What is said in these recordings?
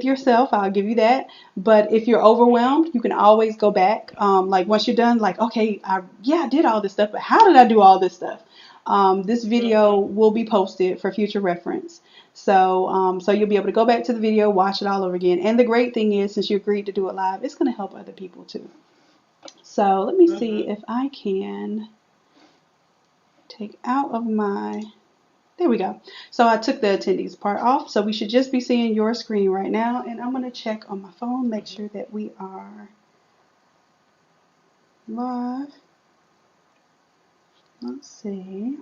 yourself, I'll give you that. But if you're overwhelmed, you can always go back. Like once you're done, like, okay, I did all this stuff, but how did I do all this stuff? This video Mhm. will be posted for future reference. So you'll be able to go back to the video, watch it all over again. And the great thing is, since you agreed to do it live, it's going to help other people too. So let me see Mhm. if I can take out of my, there we go. So I took the attendees part off. So we should just be seeing your screen right now. And I'm going to check on my phone, make Mhm. sure that we are live. Let's see.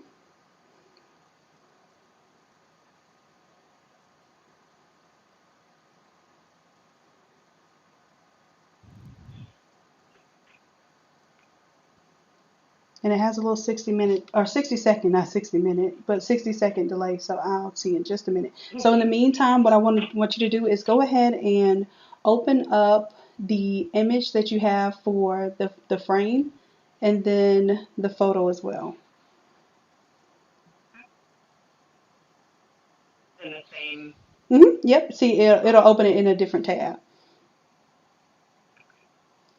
And it has a little 60-minute or 60-second, not 60-minute, but 60-second delay. So I'll see in just a minute. So in the meantime, what I want you to do is go ahead and open up the image that you have for the frame and then the photo as well. In the same. Yep. See, it'll open it in a different tab.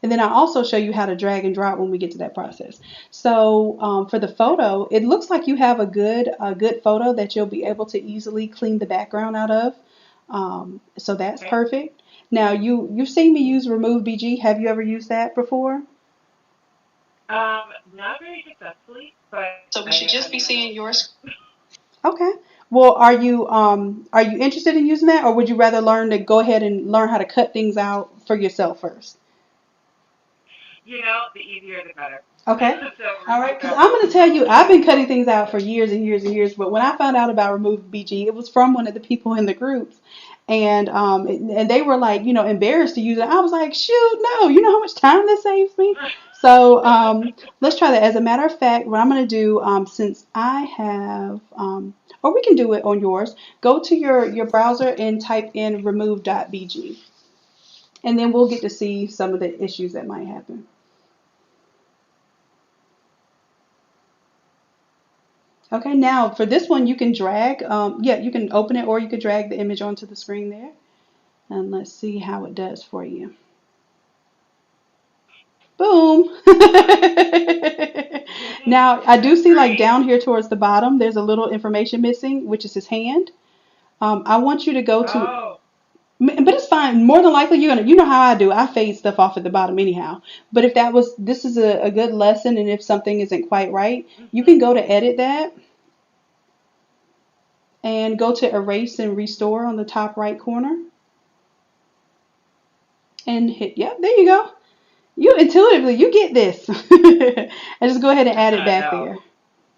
And then I'll also show you how to drag and drop when we get to that process. So for the photo, it looks like you have a good photo that you'll be able to easily clean the background out of. So that's Okay. perfect. Now you've seen me use Remove BG. Have you ever used that before? Not very successfully, but So we should I just be mean, I know seeing it's yours. there. Okay. Well, are you interested in using that, or would you rather learn to go ahead and learn how to cut things out for yourself first? The easier the better. Okay. So All remove right. Because I'm after going to the tell you, BG. I've been cutting things out for years and years and years. But when I found out about Remove BG, it was from one of the people in the groups. And they were like, embarrassed to use it. I was like, shoot, no. You know how much time this saves me? So let's try that. As a matter of fact, what I'm going to do, since I have, or we can do it on yours, go to your browser and type in remove.bg. And then we'll get to see some of the issues that might happen. Okay, now for this one, you can drag, yeah, you can open it or you could drag the image onto the screen there. And let's see how it does for you. Boom. Now, I do see like Great. down here towards the bottom, there's a little information missing, which is his hand. I want you to go to, Oh. but it's fine. More than likely, you know how I do. I fade stuff off at the bottom anyhow. But if this is a good lesson, and if something isn't quite right, you can Mhm. go to edit that and go to erase and restore on the top right corner and hit, yep, there you go. You intuitively, you get this. And just go ahead and add it back No. there.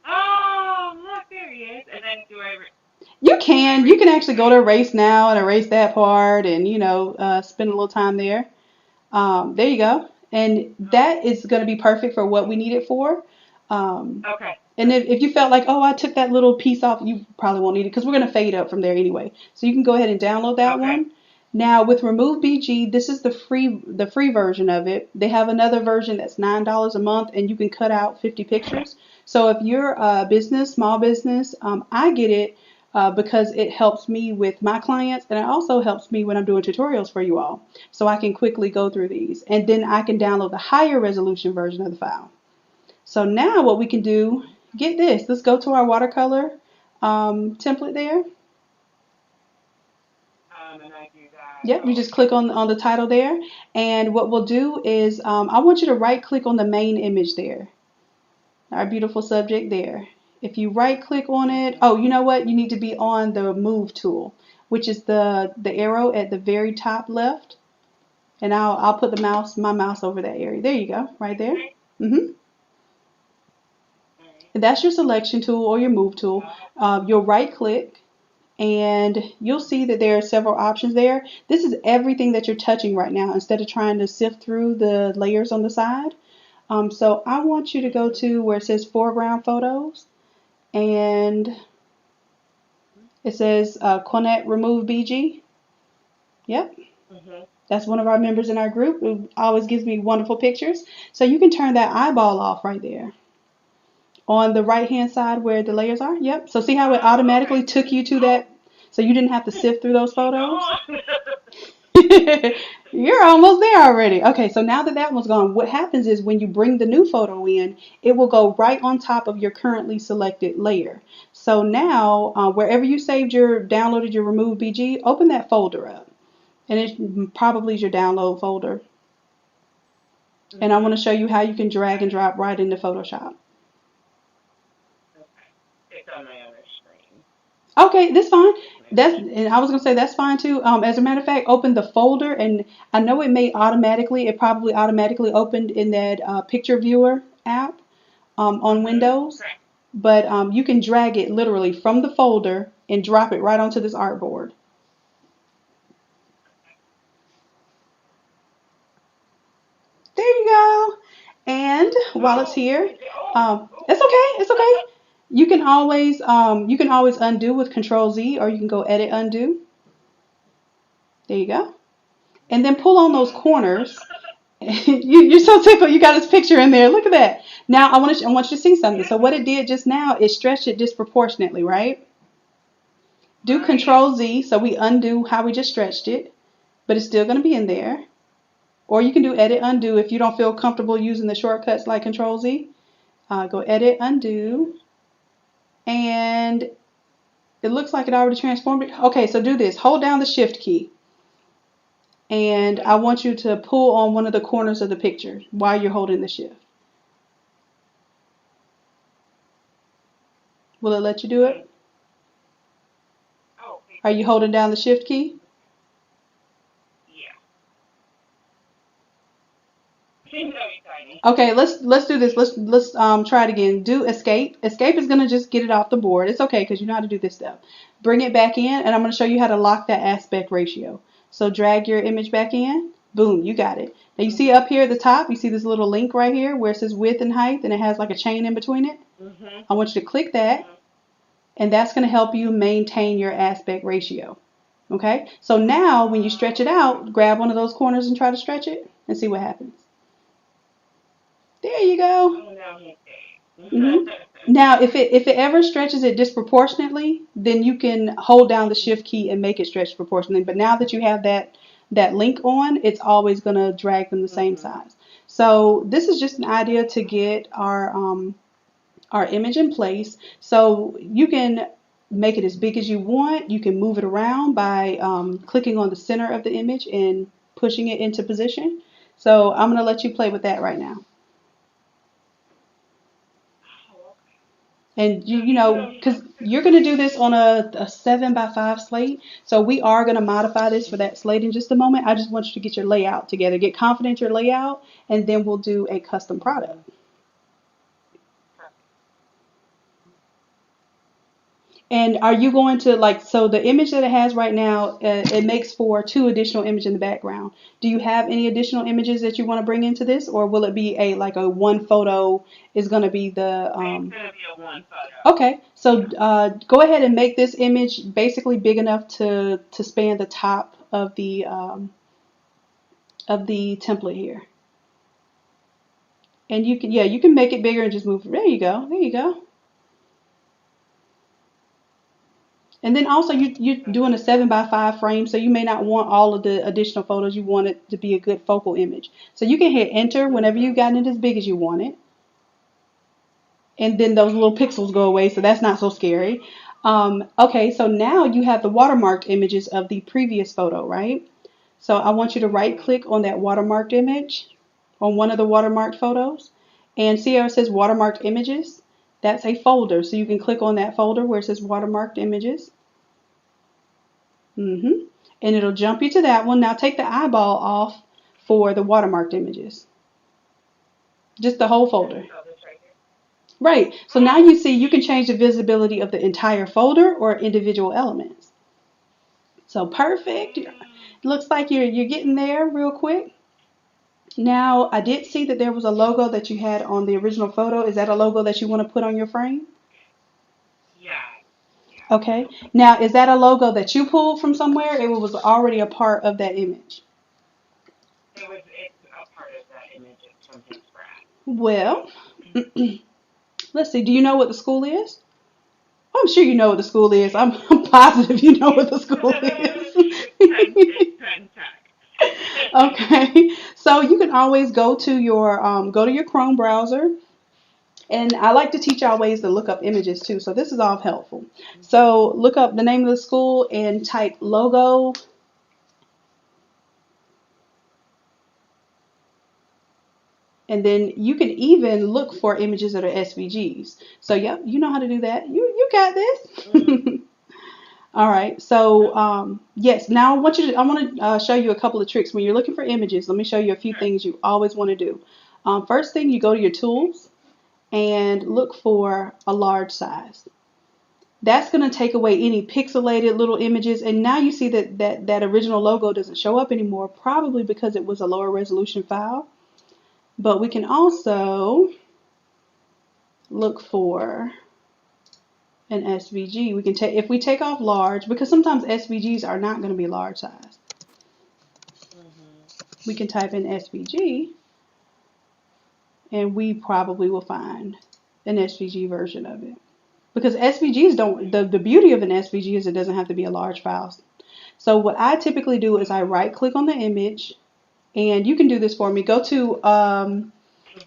Oh, look, there he is. And then You do I can. You erase can this actually go to right? erase now and erase that part and, spend a little time there. There you go. And that is going to be perfect for what we need it for. Um, Okay. and if you felt like, oh, I took that little piece off, you probably won't need it because we're going to fade up from there anyway. So you can go ahead and download that Okay. one. Now with Remove BG, this is the free version of it. They have another version that's $9 a month, and you can cut out 50 pictures. So if you're a business, small business, I get it because it helps me with my clients, and it also helps me when I'm doing tutorials for you all. So I can quickly go through these, and then I can download the higher resolution version of the file. So now what we can do, get this, let's go to our watercolor template there. And I do that. Yep, you Oh, just okay. click on the title there. And what we'll do is I want you to right click on the main image there, our beautiful subject there. If you right click on it, Mhm. oh, you know what? You need to be on the move tool, which is the arrow at the very top left. And I'll put my mouse over that area. There you go, right there. Okay. Mm-hmm. All right. And that's your selection tool or your move tool. Oh. You'll right click and you'll see that there are several options there. This is everything that you're touching right now instead of trying to sift through the layers on the side. So I want you to go Mhm. to where it says foreground photos and it says Quanette Remove BG. Yep, Mhm. that's one of our members in our group. It always gives me wonderful pictures. So you can turn that eyeball off right there on the right hand side where the layers are. Yep. So see how it Oh, automatically okay. took you to Oh. that So you didn't have to sift through those photos. Go You're almost there already. Okay, so now that that one's gone, what happens is when you bring the new photo in, it will go right on top of your currently selected layer. So now, wherever you saved your, downloaded your remove BG, open that folder up. And it probably is your download folder. And I want to show you how you can drag and drop right into Photoshop. Okay. It's on my other screen. Okay, that's fine. That's, and I was gonna say that's fine too. As a matter of fact, open the folder, and I know it may automatically, it probably automatically opened in that picture viewer app on Windows, Correct. but you can drag it literally from the folder and drop it right onto this artboard. There you go. And while it's Oh, here, oh. it's okay. It's okay. You can always undo with Control Z, or you can go Edit Undo. There you go. And then pull on those corners. You're so tickled. You got his picture in there. Look at that. Now I want you to see something. So what it did just now is stretch it disproportionately, right? Do Right. Control Z, so we undo how we just stretched it, but it's still going to be in there. Or you can do Edit Undo if you don't feel comfortable using the shortcuts like Control Z. Go Edit Undo, and it looks like it already transformed it. Okay, so do this. Hold down the Shift key, and I want you to pull on one of the corners of the picture while you're holding the Shift. Will it let you do it? Oh, Are you holding down the Shift key? yeah. Seems very tiny. Okay, let's do this. Let's try it again. Do Escape. Escape is gonna just get it off the board. It's okay because you know how to do this stuff. Bring it back in, and I'm gonna show you how to lock that aspect ratio. So drag your image back in. Boom, you got it. Now you see up here at the top, you see this little link right here where it says width and height, and it has like a chain in between it. Mhm. I want you to click that, Mhm. and that's gonna help you maintain your aspect ratio. Okay? So now when you stretch it out, grab one of those corners and try to stretch it and see what happens. There you go. Oh, now he's big. Hmm. Now, if it ever stretches it disproportionately, then you can hold down the Shift key and make it stretch proportionally. But now that you have that link on, it's always gonna drag them the same Mhm. size. So this is just an idea to get our image in place. So you can make it as big as you want. You can move it around by clicking on the center of the image and pushing it into position. So I'm gonna let you play with that right now. Oh, okay. And So you even know, though because you're going to do this on a 7 by 5 slate. So we are going to modify this for that slate in just a moment. I just want you to get your layout together, get confident in your layout, and then we'll do a custom Mhm. product. And are you going to like, so the image that it has right now, it makes for two additional images in the background. Do you have any additional images that you want to bring into this, or will it be a like a one photo is going to be the It's gonna be a one photo. Okay, so Yeah. go ahead and make this image basically big enough to span the top of the template here. And you can, yeah, you can make it bigger and just move. There you go. There you go. And then also you're doing a 7 by 5 frame, so you may not want all of the additional photos. You want it to be a good focal image. So you can hit enter whenever you've Mhm. gotten it as big as you want it. And then those little pixels go away, so that's not so scary. Okay, so now you have the watermarked images of the previous photo, right? So I want you to right Mhm. click on that watermarked image on one of the watermarked photos and see how it says watermarked images? That's a folder. So you can click on that folder where it says watermarked images. Mm-hmm. And it'll jump you to that one. Now take the eyeball off for the watermarked images. Just the whole folder. Oh, this right here. Right. So now Oh. you see you can change the visibility of the entire folder or individual elements. So perfect. Looks like you're getting there real quick. Now, I did see that there was a logo that you had on the original photo. Is that a logo that you want to put on your frame? Yeah. Yeah. Okay. Now, is that a logo that you pulled from somewhere? It was already a part of that image. It's a part of that image. It's from his graph. Well, let's see. Do you know what the school is? I'm sure you know what the school is. I'm positive you know what the school is. It's pen tech. Okay, so you can always go to your Chrome browser, and I like to teach y'all ways to look up images too. So this is all helpful. So look up the name of the school and type logo, and then you can even look for images that are SVGs. So yep, you know how to do that. You got Mm, this. All right. So okay. yes, now I want to show you a couple of tricks when you're looking for images. Let me show you a few Sure. things you always want to do. First thing, you go to your tools and look for a large size. That's going to take away any pixelated little images. And now you see that original logo doesn't show up anymore, probably because it was a lower resolution file. But we can Okay. also look for an SVG. We can take if we take off large, because sometimes SVGs are not going to be large size. Mhm. We can type in SVG, and we probably will find an SVG version of it. Because SVGs don't, the beauty of an SVG is it doesn't have to be a large file. So what I typically do is I right click on the image, and you can do this for me. Go to Mhm.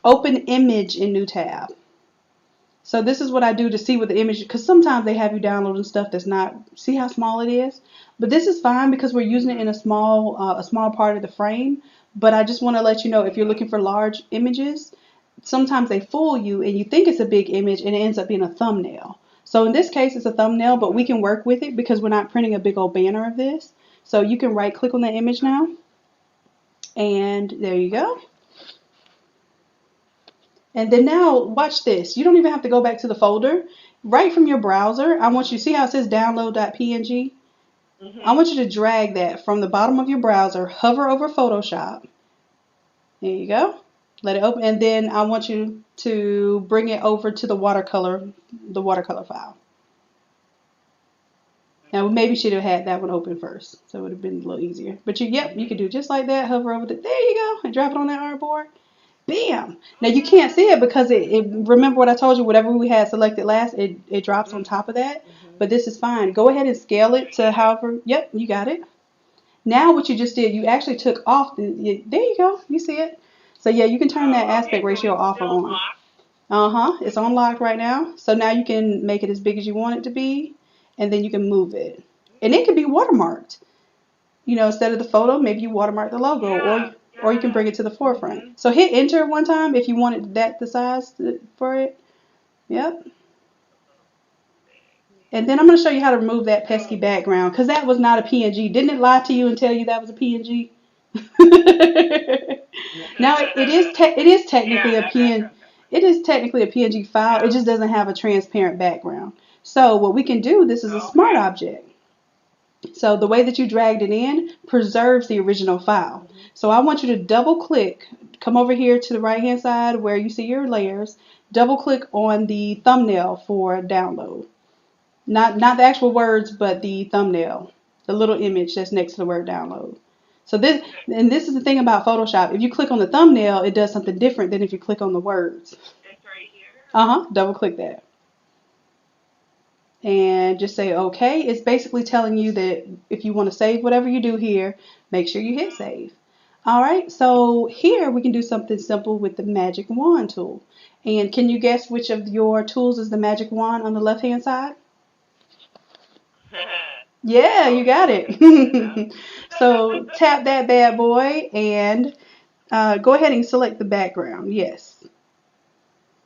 open image in new tab. So this is what I do to see what the image, because sometimes they have you downloading stuff that's not, see how small it is? But this is fine because we're using it in Mhm. a small part of the frame. But I just want to let you know, if you're Mhm. looking for large images, sometimes they fool you and you think it's a big image and it ends up being a thumbnail. So in this case, it's a thumbnail, but we Mhm. can work with it because we're not printing a big old banner of this. So you can right click on the image now, Okay. and there you go. Okay. And then now watch this. You don't even have to go back to the folder. Right from your browser, I want you to Mhm. see how it says download.png. I Mhm. want you to drag that from the bottom of your browser, hover over Photoshop. There you go. Let it open, and then I want you to bring it over to the watercolor file. Now we maybe should have had that one open first, so it would have been a little easier. But yep, you Mhm. can do just like that. Hover over there you go, and drop it on that artboard. Bam! Now you can't see it Oh. because remember what I told you, whatever we had selected last, it drops on Mhm. top of that. Mhm. But this is fine. Go ahead and scale it I to get it. however, yep, you got it. Now what you just did, you actually took off there you go, you see it. So yeah, you can turn that Oh, aspect okay. So ratio it's off or still on. locked. Uh-huh, it's unlocked right now. So now you can make it as big as you want it to be, and then you can move it. And it can be watermarked. Instead of the photo, maybe you watermark the logo, or Yeah. you can bring Yeah. it to the forefront. Mhm. So hit enter one time if you wanted that the size for it. Yep. A little big. And then I'm going to show you how to remove that pesky So. background, because that was not a PNG. Didn't it lie to you and tell you that was a PNG? Now it is technically Yeah, a that PN background's ugly. it is technically a PNG file. It Yeah. just doesn't have a transparent background. So what we can do, this is a smart Okay. object. So the way that you dragged it in preserves the original file. Mhm. So I want you to double click, come over here to the right hand side where you see your layers, double click on the thumbnail for download. Not the actual words, but the thumbnail, the little image that's next to the word download. So this is the thing about Photoshop. If you click on the thumbnail, it does something different than if you click on the words. It's right here. Uh-huh, double click that. And just say okay. It's basically telling you that if you want to save whatever you do here, make sure you hit Mhm. save. All right, so here we can do something simple with the magic wand tool. And can you guess which of your tools is the magic wand on the left hand side? Yeah, you got Good enough. it. So tap that bad boy and go ahead and select the background. Yes.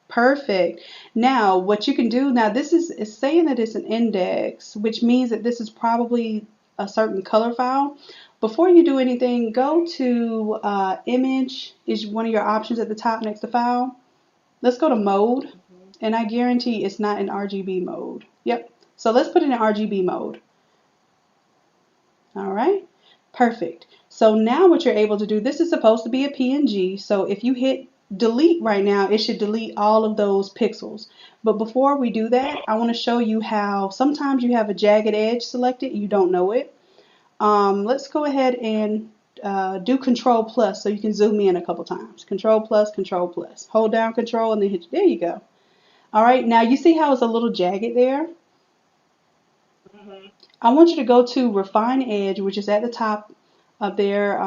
Perfect. Now, what you can do now, this is saying that it's an index, which means that this is probably a certain color file. Before you do anything, go to image is one of your options at the top next to file. Let's go to mode, Mhm. and I guarantee it's not in RGB mode. Yep. So let's put it in RGB mode. All right. Perfect. So now what you're able to do, this is supposed to be a PNG. So if you hit delete right now, it should delete all of those pixels. But before we do that, I want to show you how sometimes you have a jagged edge selected, you don't know it. Let's go ahead and do Control plus so you can zoom in a couple times. Control plus, Control plus. Hold down Control and then hit, there you go. All right, now you see how it's a little jagged there? I want you to go to Refine Edge, which is at the top of their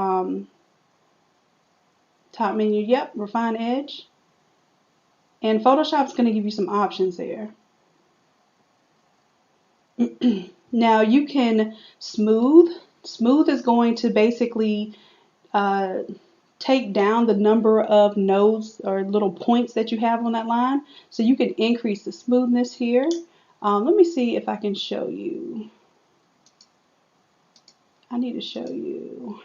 top menu. Yep, Refine Edge. And Photoshop's going to give you some options there. Now you can smooth. Smooth is going to basically uh, take down the number of nodes or little points that you have on that line. So you can increase the smoothness here. Let me see if I can show you. I need to show you.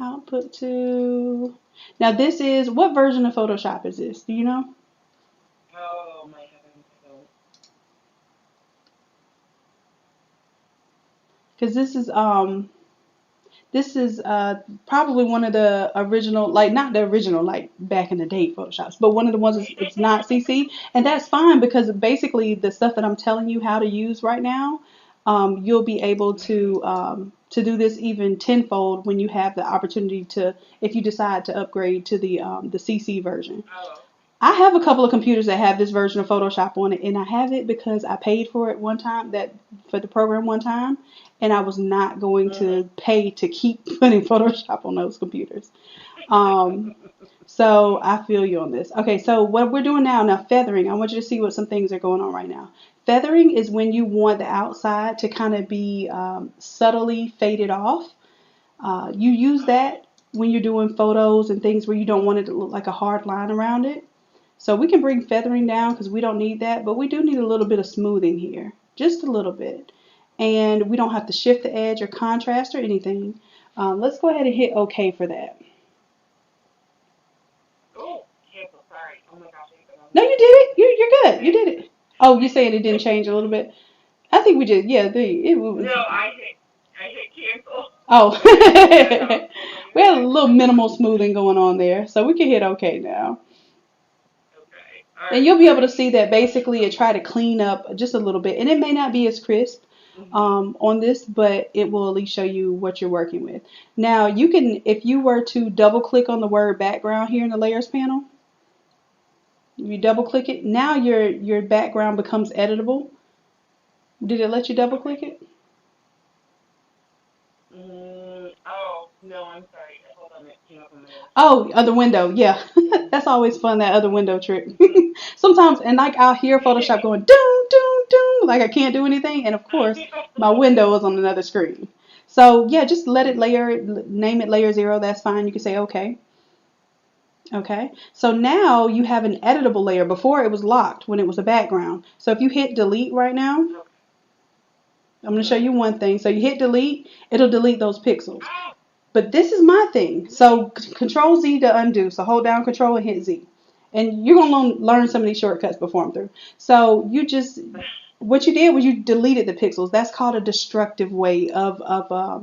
Output to. Now this is, what version of Photoshop is this? Do you know? Oh my heavens, I don't. Because this is probably one of the original, like not the original, like back in the day Photoshops, but one of the ones it's not CC, and that's fine because basically the stuff that I'm telling you how to use right now, you'll be able to do this even tenfold when you have the opportunity to, if you decide to upgrade to the CC version. Oh. I have a couple of computers that have this version of Photoshop on it, and I have it because I paid for it one time, that for the program one time, and I was not going to pay to keep putting Photoshop on those computers. Um, so I feel you on this. Okay, so what we're doing now, feathering. I want you to see what some things are going on right now. Feathering is when you want the outside to kind of be subtly faded off. You use that when you're doing photos and things where you don't want it to look like a hard line around it. So we can bring feathering down because we don't need that, but we do need a little bit of smoothing here, just a little bit. And we don't have to shift the edge or contrast or anything. Let's go ahead and hit OK for that. Oh, cancel. Sorry. Oh my gosh, I hit the wrong No, button. you did it. You're good. You did it. Oh, you're saying it didn't change a little bit? I think we did. Yeah, it was. No, I hit cancel. Oh, That's how I was told to do we it. had a little minimal smoothing going on there, so we can hit OK now. Okay. All And right. you'll be able to Sorry. see that basically it try to clean up just a little bit. And it may not be as crisp Mhm. on this, but it will at least show you what you're working with. Now you can, if you were to double click on the word background here in the layers panel, you double click it, now your background becomes editable. Did it let you double Okay. click it? Oh no, I'm sorry. Hold on. It came up on my other screen. Oh, other window, yeah. That's always fun, that other window trick. Mhm. Sometimes, and like I'll hear Photoshop going doom, doom, doom, like I can't do anything, and of course my window is on another screen. So yeah, just let it layer, name it layer 0, that's fine. You can say okay. Okay, so now you have an editable layer. Before it was locked when it was a background. So if you hit delete right now, Okay. I'm going to show you one thing. So you hit delete, it'll delete those pixels. Ah, But this is my thing. nice. So Control Z to undo. So hold down Control and hit Z. And you're going to learn some of these shortcuts before I'm through. So what you did was you deleted the pixels. That's called a destructive way of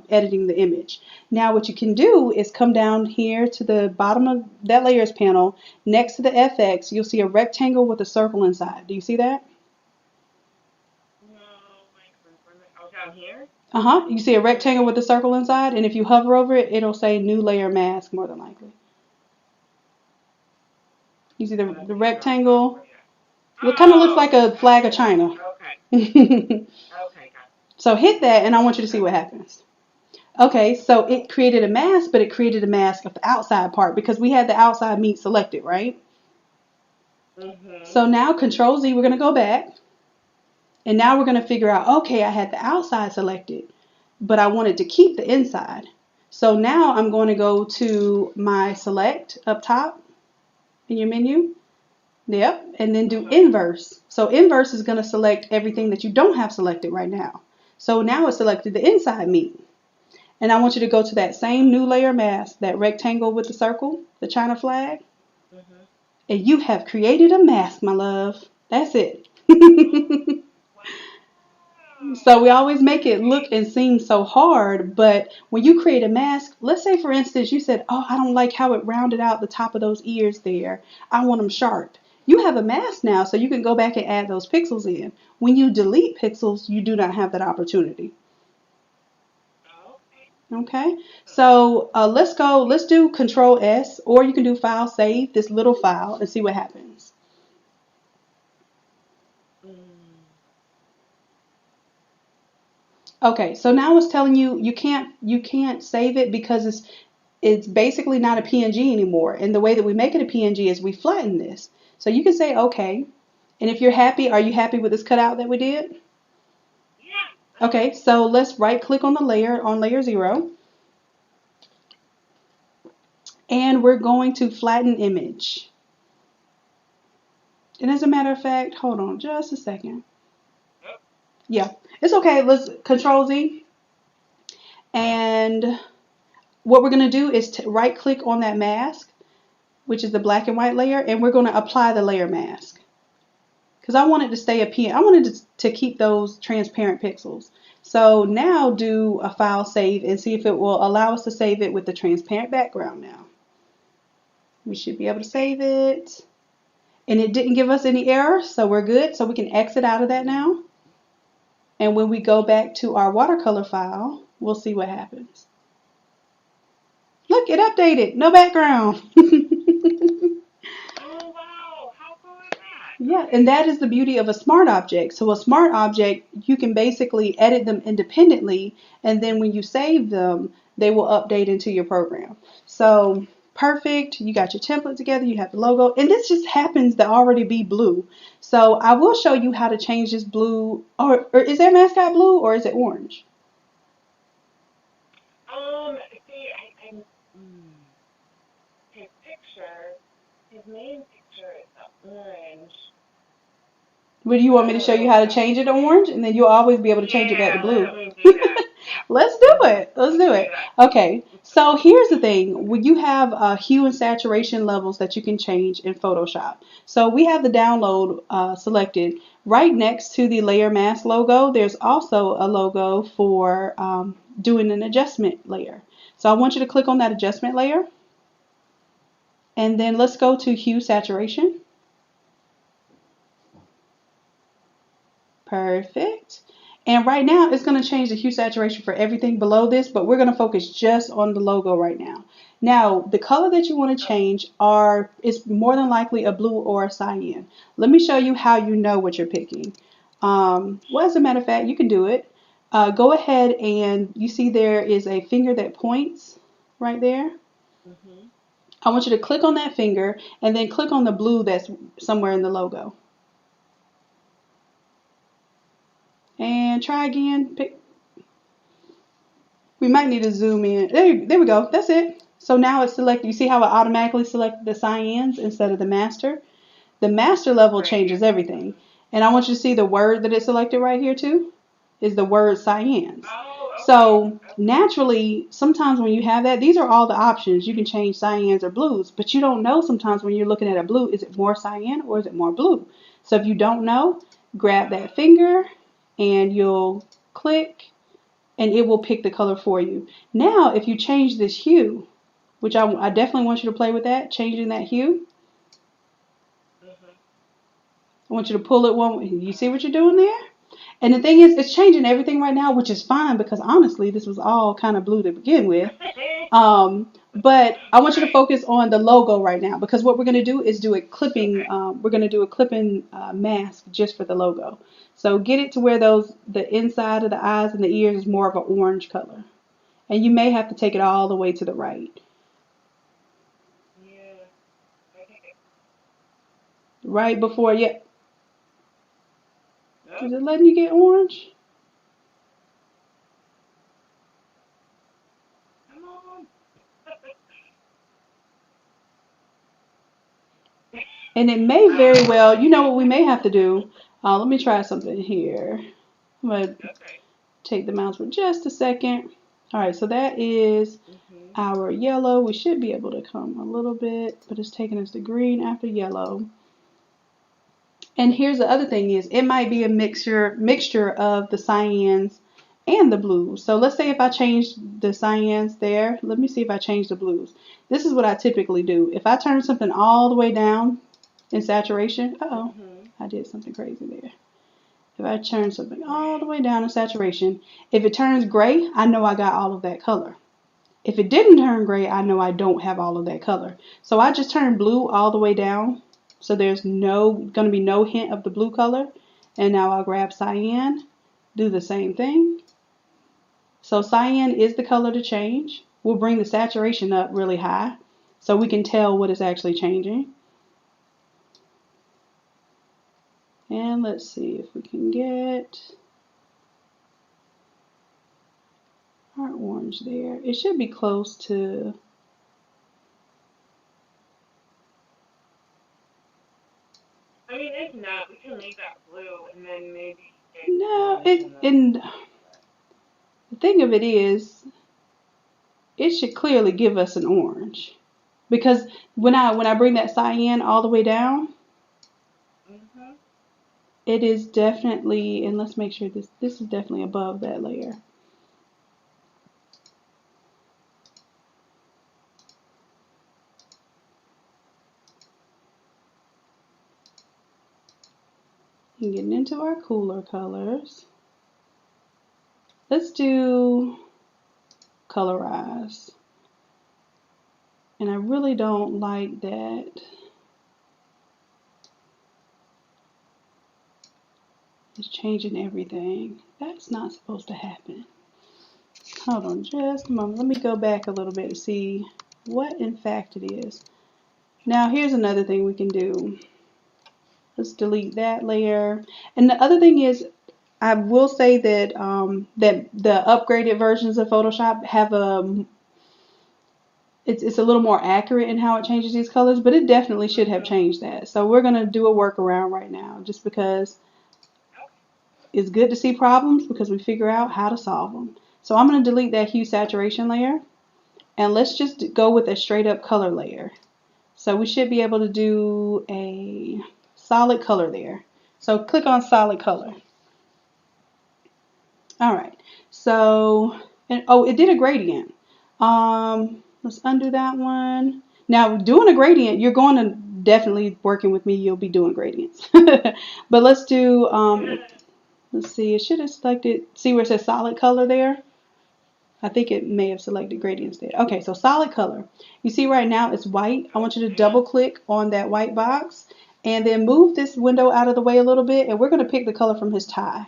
editing the image. Now what you can do is come down here to the bottom of that layers panel. Next to the FX, you'll see a rectangle with a circle inside. Do you see that? No, oh, down here. Uh-huh. You see a rectangle with a circle inside, and if you hover over it, it'll say new layer mask more than likely. You see I'm gonna the take it off top rectangle? for you. It kind of looks Oh, like a flag of gotcha. China. Okay. Okay, got So hit that, and I want you to see what Okay. happens. Okay, so it created a mask, but it created a mask of the outside part because we had the outside meat selected, right? Mhm. So now Control Z, we're going to go back, and now we're going to figure out, okay, I had the outside selected, but I wanted to keep the inside. So now I'm going to go to my select up top in your menu. Yep, and then do Mhm. inverse. So inverse is going to select everything that you don't have selected right now. So now it's selected the inside meat. And I want you to go to that same new layer mask, that rectangle with the circle, the China flag, Mhm. and you have created a mask, my love. That's it. So we Wow. always make it look Okay. and seem so hard, but when you create a mask, let's say for instance you said, "Oh, I don't like how it rounded out the top of those ears there. I want them sharp." You have a mask now, so you can go back and add those pixels in. When you delete pixels, you do not have that opportunity. Okay. Okay, so let's do Control S, or you can do File Save this little file and see what happens. Mm. Okay, so now it's telling you you can't save it because it's basically not a PNG anymore. And the way that we make it a PNG is we flatten this. So you can say okay. And if you're happy, are you happy with this cutout that we did? Yeah. Okay, so let's right click on the layer on layer 0. And we're going to flatten image. And as a matter of fact, hold on just a second. Yep. Yeah, it's okay. Let's Control Z. And what we're going to do is right click on that mask, which is the black and white layer, and we're going to apply the layer mask. Because I want it to stay a PNG. I wanted to keep those transparent pixels. So now do a file save and see if it will allow us to save it with the transparent background now. We should be able to save it. And it didn't give us any errors, so we're good. So we can exit out of that now. And when we go back to our watercolor file, we'll see what happens. Look, it updated. No background. Oh wow! How cool is that? Yeah, Okay. and that is the beauty of a smart object. So a smart object, you can basically edit them independently, and then when you save them, they will update into your program. So perfect. You got your template together, you have the logo, and this just happens to already be blue. So I will show you how to change this blue, or is their mascot blue or is it orange? See, his picture, his main picture is orange. Would you want me to show you how to change it to orange? And then you'll always be able to change it back to Yeah, blue. let me do that. Let's do it. Let's do Let's do it. that. Okay, so here's the thing. When you have hue and saturation levels that you can change in Photoshop. So we have the download selected. Right next to the layer mask logo, there's also a logo for doing an adjustment layer. So I want you to click on that adjustment layer. And then let's go to hue saturation. Perfect. And right now it's going to change the hue saturation for everything below this, but we're going to focus just on the logo right now. Now, the color that you want to change is more than likely a blue or a cyan. Let me show you how you know what you're picking. Well, as a matter of fact, you can do it. Go ahead and you see there is a finger that points right there. Mhm. I want you to click on that finger and then click on the blue that's somewhere in the logo. And try again. We might need to zoom in. There we go. That's it. So now it's selected. You see how it automatically selected the cyans instead of the master? The master level Right changes here. everything. Mhm. And I want you to see the word that it selected right here too is the word cyans. Oh, okay. So Okay. naturally, sometimes when you have that, these are all the options. You can change cyans or blues, but you don't know sometimes when you're looking at a blue, is it more cyan or is it more blue? So if you don't know, grab that finger and you'll click and it will pick the color for you. Now, if you change this hue, which I definitely want you to play with that, changing that hue. Mhm. I want you to pull it one. You see what you're doing there? And the thing is, it's changing everything right now, which is fine because honestly, this was all kind of blue to begin with. But I want you to Right. focus on the logo right now because what we're going to do is do a clipping. Okay. We're going to do a clipping mask just for the logo. So get it to where the inside of the eyes and the ears is more of an orange color. And you may have to take it all the way to the right. Yeah. I think it. Right before, yeah. Nope. Is it letting you get orange? Come on. And it may I don't very know what well, we're you know gonna what we may have to do? Let me try something here. I'm going to Okay. take the mouse for just a second. All right, so that is Mhm. our yellow. We should be able to come a little bit, but it's taking us to green after yellow. And here's the other thing is it might be a mixture of the cyans and the blues. So let's say if I change the cyans there, let me see if I change the blues. This is what I typically do. If I turn something all the way down in saturation, Mhm. I did something crazy there. If I turn something all the way down in saturation, if it turns gray, I know I got all of that color. If it didn't turn gray, I know I don't have all of that color. So I just turned blue all the way down. So there's going to be no hint of the blue color. And now I'll grab cyan, do the same thing. So cyan is the color to change. We'll bring the saturation up really high so we can tell what is actually changing. And let's see if we can get our orange there. It should be close to. I mean, if not, we can make that blue and then maybe get No, orange in the. and the thing of it is, it should clearly give us an orange because when I bring that cyan all the way down, Mhm. it is definitely, and let's make sure this is definitely above that layer. And getting into our cooler colors, let's do colorize. And I really don't like that. It's changing everything. That's not supposed to happen. Hold on just a moment. Let me go back a little bit to see what in fact it is. Now here's another thing we can do. Let's delete that layer. And the other thing is, I will say that that the upgraded versions of Photoshop have it's a little more accurate in how it changes these colors, but it definitely should have Mhm. changed that. So we're gonna do a workaround right now, just because it's good to see problems because we figure out how to solve them. So I'm gonna delete that hue saturation layer, and let's just go with a straight up color layer. So we should be able to do a solid color there. So click on solid color. All right. So, and oh, it did a gradient. Let's undo that one. Now, doing a gradient, you're going to definitely working with me. You'll be doing gradients. But let's do. Let's see. It should have selected. See where it says solid color there. I think it may have selected gradients there. Okay, so solid color. You see right now it's white. I want you to double click on that white box and then move this window out of the way a little bit, and we're going to pick the color from his tie.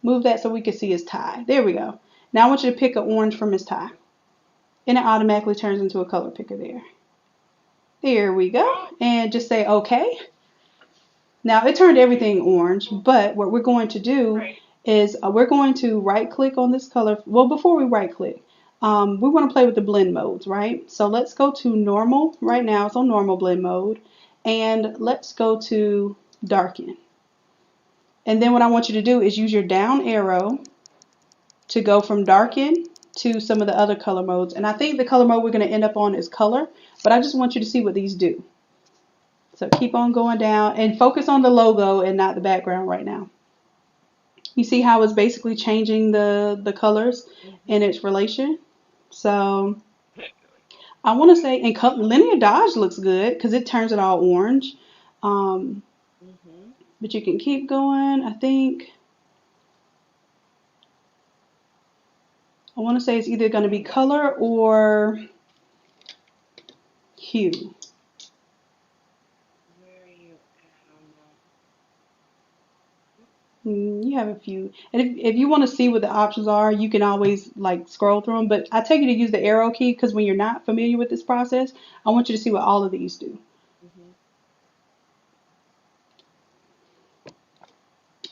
Move that so we can see his tie. There we go. Now I want you to pick an orange from his tie. And it automatically turns into a color picker there. There we go. And just say okay. Now it turned everything orange, but what we're going to do Right. is we're going to right click on this color. Well, before we right click, we want to play with the blend modes, right? So let's go to normal. Right now it's on normal blend mode. And let's go to darken. And then what I want you to do is use your down arrow to go from darken to some of the other color modes. And I think the color mode we're going to end up on is color, but I just want you to see what these do. So keep on going down and focus on the logo and not the background right now. You see how it's basically changing the colors in Mhm. its relation? So I want to say, and linear dodge looks good because it turns it all orange. Um, Mhm. but you can keep going. I think I want to say it's either going to be color or hue. Where are you at on You have a few. And if you want to see what the options are, you can always like scroll through them. But I tell you to use the arrow key because when you're not familiar with this process, I want you to see what all of these do. that? Mhm.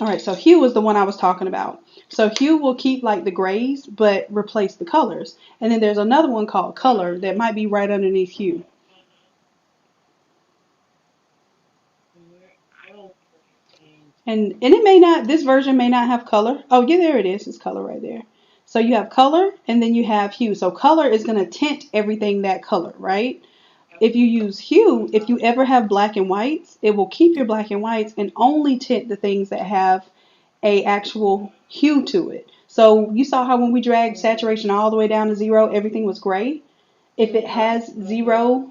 All right, so hue is the one I was talking about. So hue will keep like the grays, but replace the colors. And then there's another one called color that might be right underneath hue. Where I don't see what you're saying. And it may not, this version may not have color. Oh yeah, there it is. It's color right there. So you have color and then you have hue. So color is going to tint everything that color, right? If you Okay. use hue, if Uh-huh. you ever have black and whites, it will keep your black and whites and only tint the things that have a actual hue to it. So you saw how when we dragged Mhm. saturation all the way down to zero, everything was gray. If it Mhm. has Mhm. zero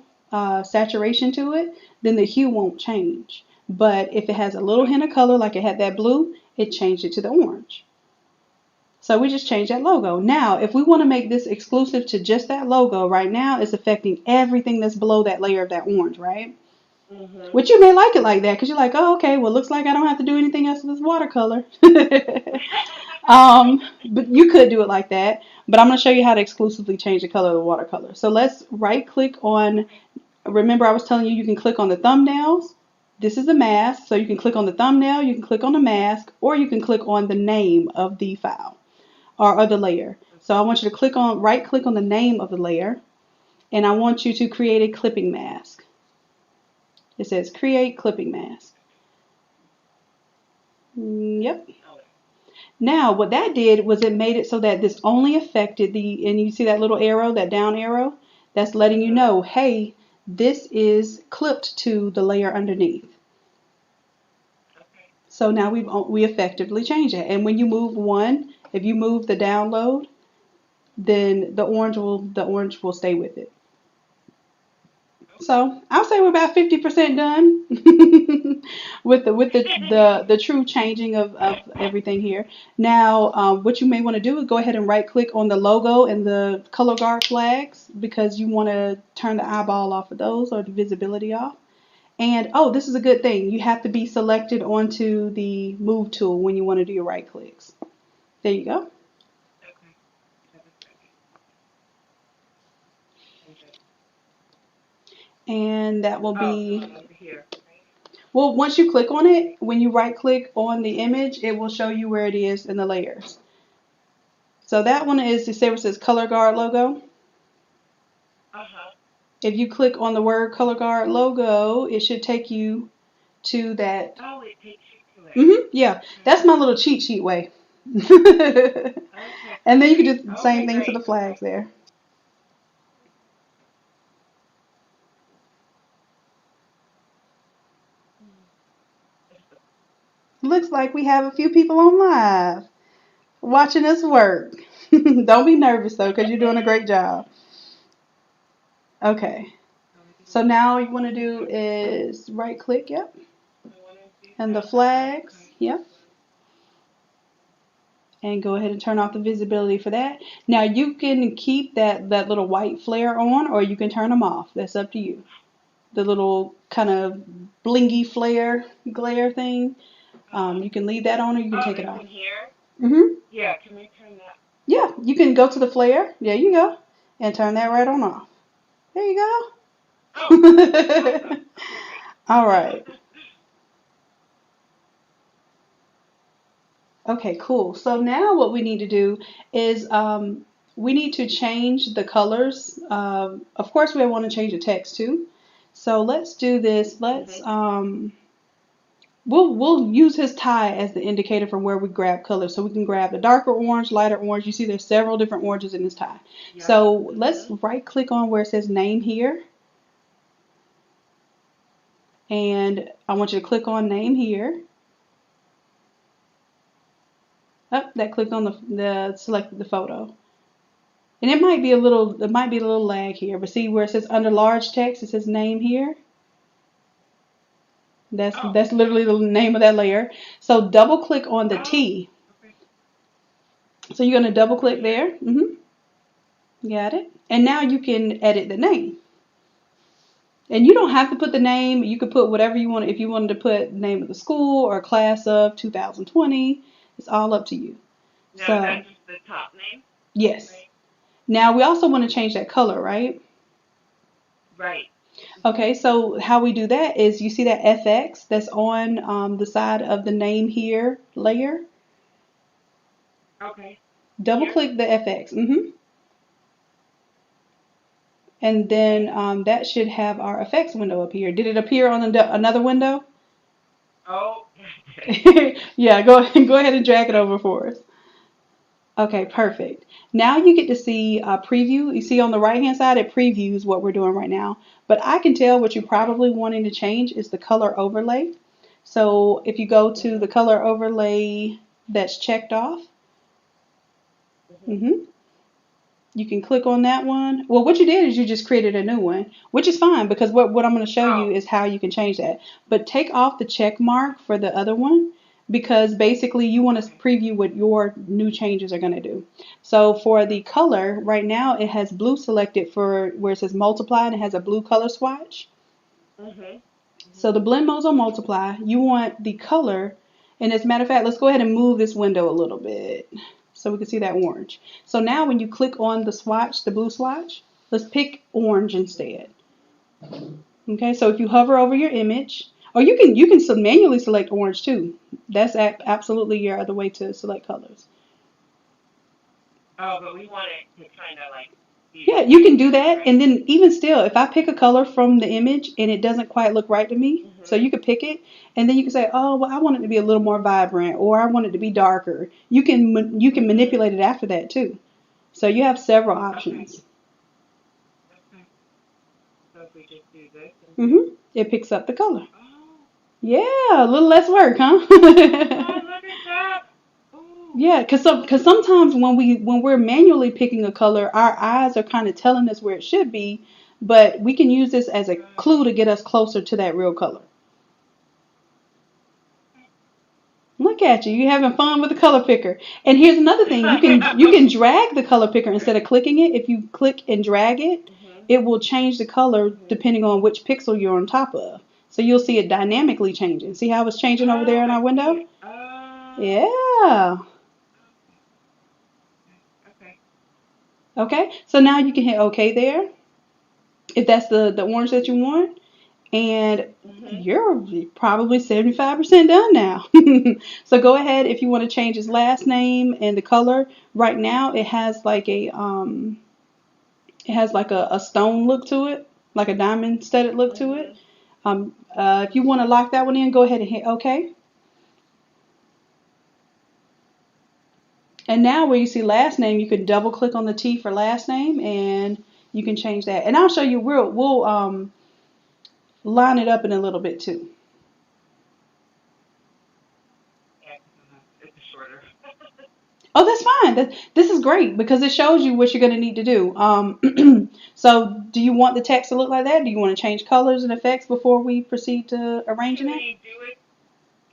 saturation to it, then the hue won't change. But if it has a little hint of Okay. color, like it had that blue, it changed it to the orange. So we just changed that logo. Now, if we want to make this exclusive to just that logo, right now it's affecting everything that's below that layer of that orange, right? Mhm. Which you may like it like that because you're like, oh, okay, well, looks like I don't have to do anything else with this watercolor. But you could do it like that. But I'm going to show you how to exclusively change the color of the watercolor. So let's right click on, Okay. remember I was telling you can click on the thumbnails. This is a mask, so you can click on the thumbnail, you can click on the mask, or you can click on the name of the file or of the layer. So I Okay. want you to click on, right click on the name of the layer, and I want you to create a clipping mask. It says create clipping mask. Yep. Okay. Now, what that did was it made it so that this only affected the, and you see that little arrow, that down arrow? That's letting you Mhm. know, hey, this is clipped to the layer underneath. Okay. So now we effectively change it. And when you move one, if you move the download, then the orange will stay with it. Okay. So I'll say we're about 50% done with the true changing of everything here. Now, what you may want to do is go ahead and right click on the logo and the color guard flags because you want to turn the eyeball off of those or the visibility off. And oh, this is a good thing. You have to be selected onto the move tool when you want to do your right clicks. There you go. Okay. Have a second. Okay. And that will Oh, so be, I'm over here, right? well, once you click on it, Okay. when you right click on the image, it will show you where it is in the layers. So that one is the say it says color guard logo. Uh huh. If you click on the word color guard logo, it should take you to that. Oh, it takes you to it. Yeah, Okay. that's my little cheat sheet way. Okay. And then you can Great. do the same Okay. thing to the Great. flags there. Hmm. Looks like we have a few people on live watching us work. Don't be nervous though, because you're doing a great job. Okay. So we can So do now that. what you want to do is right click, yep, I want to do and the that. flags, Okay. yep, and go ahead and turn off the visibility for that. Now you can keep that little white flare on, or you can turn them off. That's up to you. The little kind of blingy flare glare thing. Uh huh. You can leave that on, or you can Oh, take it it's off. in here. Mhm. Yeah. Can we turn that? Yeah, you can go to the flare. There you go, and turn that right on off. There you Oh, go. awesome. Okay. All right. Great. Okay, cool. So now what we need to do is we need to change the colors. Of course, we want to change the text too. So let's do this. Let's Mhm. we'll use his tie as the indicator for where we grab colors. So we can grab the darker orange, lighter orange. You see, there's several different oranges in this tie. Yep. So let's Mhm. right click on where it says name here, and I want you to click on name here. Up, oh, that clicked on the selected the photo. And it might be a little lag here, but see where it says under large text, it says name here. That's Oh. that's literally the name of that layer. So double click on the Oh. T. Okay. So you're gonna double Right click here. there. Got it. And now you can edit the name. And you don't have to put the name. You could put whatever you want. If you wanted to put name of the school or class of 2020, it's all up to you. Now is So that just the top name? yes. Right. Now we also want to change that color, right? Right. Mhm. Okay, so how we do that is you see that FX that's on the side of the name here layer? Okay. Double Here. click the FX. And then Okay. that should have our effects window up here. Did it appear on another window? Oh, got it. Yeah, go ahead and drag it over for us. Okay, perfect. Now you get to see a preview. You see on the right hand side, it previews what we're doing right now. But I can tell what you're Okay. probably wanting to change is the color overlay. So if you go to the Mhm. color overlay that's checked off, Mhm. hmm you can click on that one. Well, what you did is you just created a new one, which is fine because what I'm going to show you Oh. is how you can change that. But take off the check mark for the other one because basically you want to Okay. preview what your new changes are going to do. So for the Okay. color, right now it has blue selected for where it says multiply and it has a blue color swatch. Mhm. So Mhm. the blend modes on multiply, you want the color, And as a matter of fact, let's go ahead and move this window a little bit so we can see that orange. So now when you click on the swatch, the blue swatch, let's pick orange instead. Okay, so if you hover over your image, or you can manually select orange too. That's absolutely your other way to select colors. Oh, but we want it to kind of like be Yeah, a you can shade do of it, that, right? and then even still, if I pick a color from the image and it doesn't quite look right to me, so Mhm. you could pick it, and then you can say, oh, well, I want it to be a little more vibrant, or I want it to be darker. You can Mhm. manipulate it after that too. So you have several Okay. options. Okay. So if we just do this and do. It picks up the color. Oh. Yeah, a little less work, Oh, huh? look at that. Ooh. Yeah, cause sometimes when we're manually picking a color, our eyes are kind of telling us where it should be, but we can use this as a clue to Right. get us closer to that real color. Look at you, you having fun with the color picker. And here's another thing, you I can you know. can drag the color picker instead of clicking it. If you click and drag it, Mhm. it will change the color Mhm. depending on which pixel you're on top of. So you'll see it dynamically changing. See how it's changing over Oh, there in I our see window? it. Oh. Yeah. Okay. Okay. Okay. So now you can hit OK there if that's the orange that you want. And Mhm. you're probably 75% done now. So go ahead if you want to change his last name and the color. Right now it has like a stone look to it, like a diamond studded look to it. Mhm. If you want to lock that one in, go ahead and hit OK. And now where you see last name, you can double click on the T for last name and you can change that. And I'll show you. We'll line it up in a little bit too. Yeah, it's shorter. Oh, that's fine. This is great because it shows you what you're going to need to do. So, do you want the text to look like that? Do you want to change colors and effects before we proceed to arranging Can it? we do it?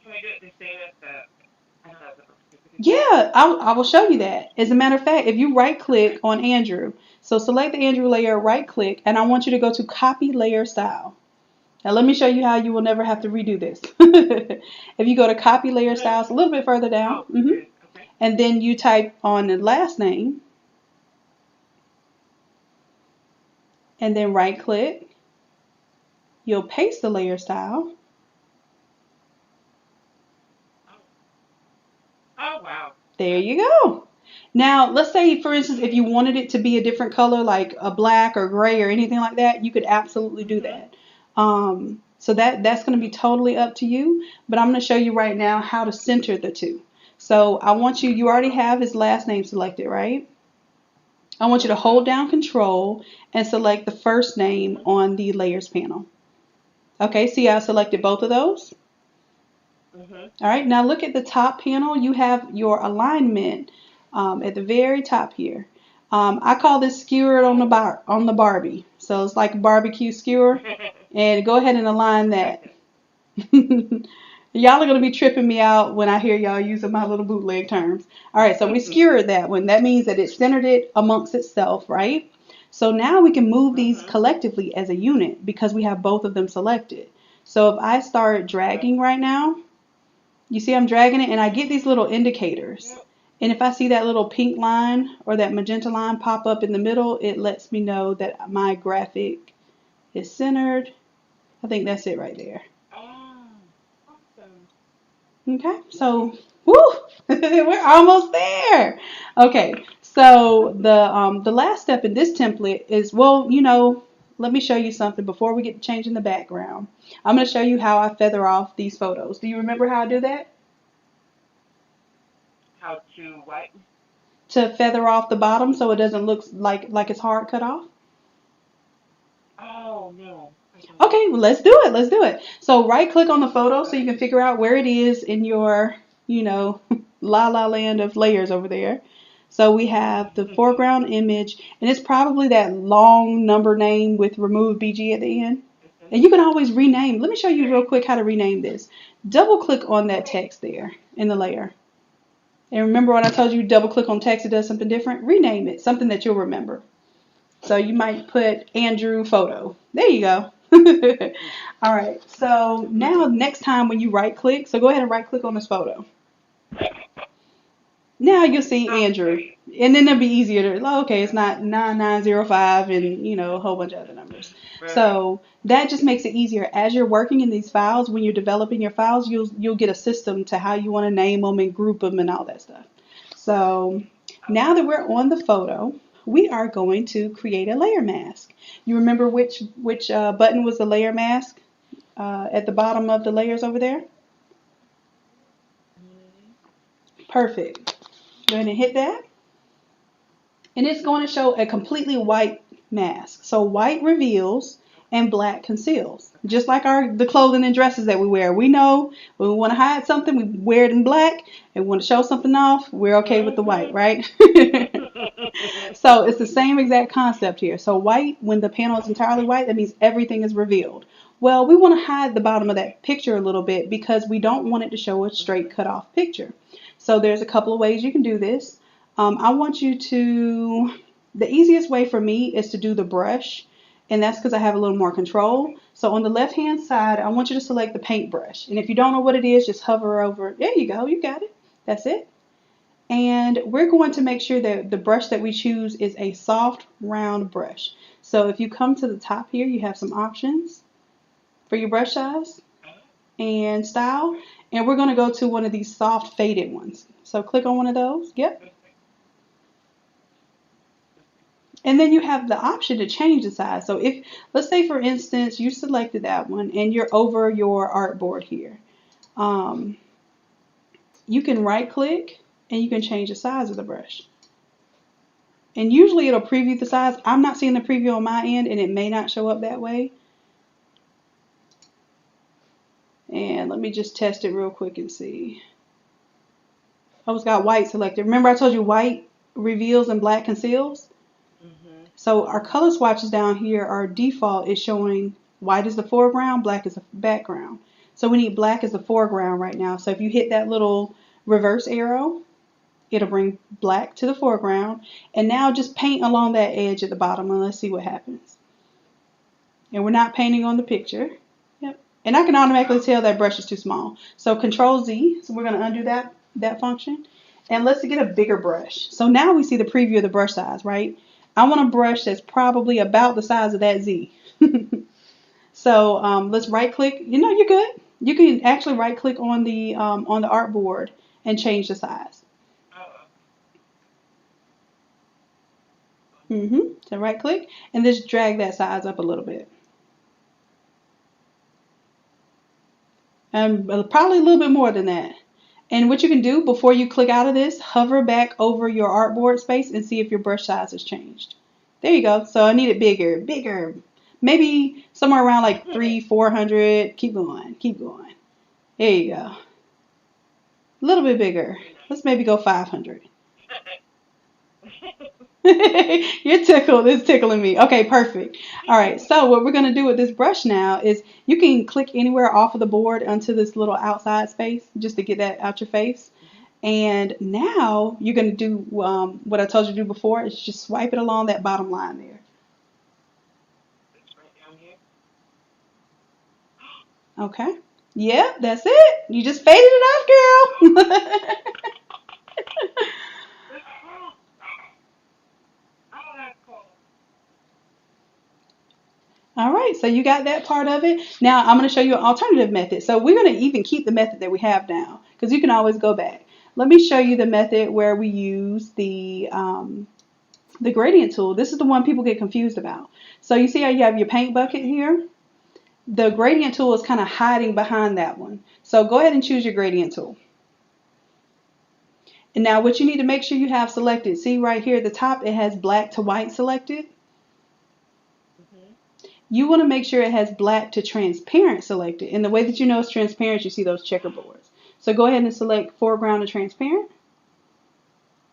Can we do it the same as the? I don't know the certificate card. Yeah, I will show you that. As a matter of fact, if you right click Okay. on Andrew, so select the Andrew layer, right click, and I want you to go to copy layer style. Now, let me show you how you will never have to redo this. If you go to copy layer styles a little bit further down, Oh, there it is. Okay. and then you type on the last name, and then right click, you'll paste the layer style. Oh. Oh wow. There That's you cool. go. Now, let's say, for instance, if you Okay. wanted it to be a different color, like a black or gray or anything like that, you could absolutely do Mhm. that. So that's going to be totally up to you. But I'm going to show you right now how to center the two. So I want you. You already have his last name selected, right? I want you to hold Mhm. down Control and select the first name Mhm. on the layers panel. Okay, see I selected both of those? Mhm. All right, now look at the top panel. You have your alignment at the very top here. I call this skewered on the Oh. on the Barbie. So it's like a barbecue skewer. And go ahead and align that. Gotcha. Y'all are going to be tripping me out when I hear y'all using my little bootleg terms. All right, so we skewered that one. That means that it centered it amongst itself, right? So now we can move these Mhm. collectively as a unit because we have both of them selected. So if I start Okay. dragging right now, you see I'm dragging it and I get these little indicators. Yep. And if I see that little pink line or that magenta line pop up in the middle, it lets me know that my graphic is centered. I think that's it right there. Oh. Awesome. Okay, so woo, we're almost there. Okay, so the last step in this template is, well, let me show you something before we get to changing the background. I'm going to show you how I feather off these photos. Do you remember how I do that? How to what? To feather off the bottom so it doesn't look like it's hard cut off. Oh no, I don't. Okay, well, let's do it. Let's do it. So right click on the photo so you Okay. can figure out where it is in your, you know, la la land of layers over there. So we have the foreground image, and it's probably that long number name with remove BG at the end. Mhm. And you can always rename. Let me show you real Right. quick how to rename this. Double click on that Okay. text there in the layer. And remember when I told you double click on text, it does something different? Rename it, something that you'll remember. So you might put Andrew photo. There you go. All right, so now next time when you right click, so go ahead and right click on this photo. Now you'll see Andrew. And then it'll be easier to, oh, okay, it's not 9905 and, a whole bunch of other numbers. So that just makes it easier. As you're working in these files, when you're developing your files, you'll get a system to how you want to name them and group them and all that stuff. So now that we're on the photo, we are going to create a layer mask. You remember which button was the layer mask at the bottom of the layers over there? Perfect. Go ahead and hit that. And it's going to show a completely white mask. So white reveals and black conceals. Just like the clothing and dresses that we wear. We know when we want to hide something, we wear it in black. And we want to show something off, we're okay with the white, right? So it's the same exact concept here. So white, when the panel is entirely white, that means everything is revealed. Well, we want to hide the bottom of that picture a little bit because we don't want it to show a straight cut off picture. So there's a couple of ways you can do this. I want you to, the easiest way for me is to do the brush, and that's because I have a little more control. So on the left hand side, I want you to select the paintbrush. And if you don't know what it is, just hover over, there you go, you got it. That's it. And we're going to make sure that the brush that we choose is a soft, round brush. So if you come to the top here, you have some options for your brush size and style. And we're going to go to one of these soft, faded ones. So click on one of those. Yep. And then you have the option to change the size. So if, let's say for instance, you selected that one and you're over your artboard here. You can right click and you can change the size of the brush. And usually it'll preview the size. I'm not seeing the preview on my end and it may not show up that way. And let me just test it real quick and see. Oh, it's got white selected. Remember I told you white reveals and black conceals? So our color swatches down here, our default is showing white is the foreground, black is the background. So we need black as the foreground right now. So if you hit that little reverse arrow, it'll bring black to the foreground. And now just paint along that edge at the bottom and let's see what happens. And we're not painting on the picture. Yep. And I can automatically tell that brush is too small. So Control Z, so we're going to undo that function. And let's get a bigger brush. So now we see the preview of the brush size, right? I want a brush that's probably about the size of that Z. So let's right click. You're good. You can actually right click on the artboard and change the size. So right click and just drag that size up a little bit. And probably a little bit more than that. And what you can do before you click out of this, hover back over your artboard space and see if your brush size has changed. There you go. So I need it bigger. Maybe somewhere around like 300-400. Keep going. There you go. A little bit bigger. Let's maybe go 500. You're tickled. It's tickling me. Okay, perfect. All right, so what we're going to do with this brush now is you can click anywhere off of the board onto this little outside space just to get that out your face. And now you're going to do what I told you to do before is just swipe it along that bottom line there. Okay. Yep, that's it. You just faded it off, girl. All right, so you got that part of it. Now I'm going to show you an alternative method. So we're going to even keep the method that we have now because you can always go back. Let me show you the method where we use the gradient tool. This is the one people get confused about. So you see how you have your paint bucket here? The gradient tool is kind of hiding behind that one. So go ahead and choose your gradient tool. And now what you need to make sure you have selected, see right here at the top, it has black to white selected. You want to make sure it has black to transparent selected. And the way that you know it's transparent, you see those checkerboards. So go ahead and select foreground to transparent.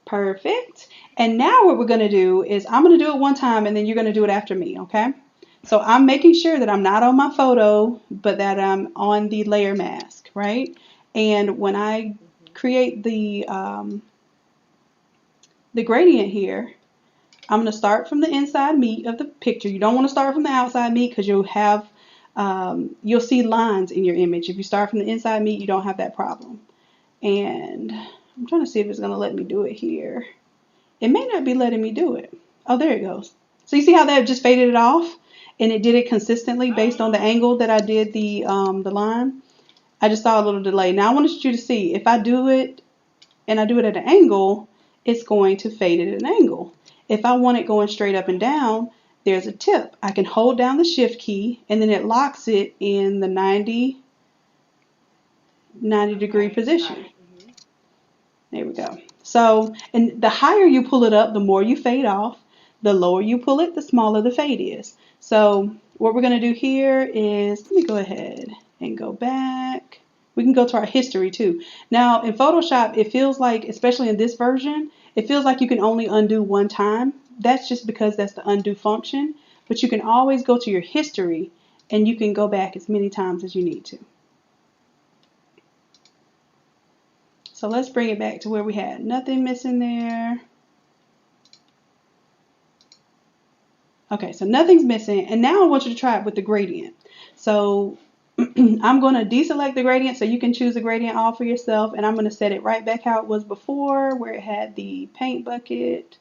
Perfect. And now what we're going to do is I'm going to do it one time and then you're going to do it after me, okay? So I'm making sure that I'm not on my photo, but that I'm on the layer mask, right? And when I create the gradient here, I'm going to start from the inside meat of the picture. You don't want to start from the outside meat because you'll have you'll see lines in your image. If you start from the inside meat, you don't have that problem. And I'm trying to see if it's going to let me do it here. It may not be letting me do it. Oh, there it goes. So you see how that just faded it off? And it did it consistently based on the angle that I did the line. I just saw a little delay. Now I wanted you to see if I do it and I do it at an angle, it's going to fade at an angle. If I want it going straight up and down, there's a tip. I can hold down the shift key and then it locks it in the 90 degree position. There we go. So, and the higher you pull it up, the more you fade off. The lower you pull it, the smaller the fade is. So what we're going to do here is, let me go ahead and go back. We can go to our history too. Now in Photoshop, it feels like, especially in this version, it feels like you can only undo one time. That's just because that's the undo function. But you can always go to your history and you can go back as many times as you need to. So let's bring it back to where we had nothing missing there. Okay, so nothing's missing. And now I want you to try it with the gradient. So I'm going to deselect the gradient so you can choose the gradient all for yourself. And I'm going to set it right back how it was before, where it had the paint bucket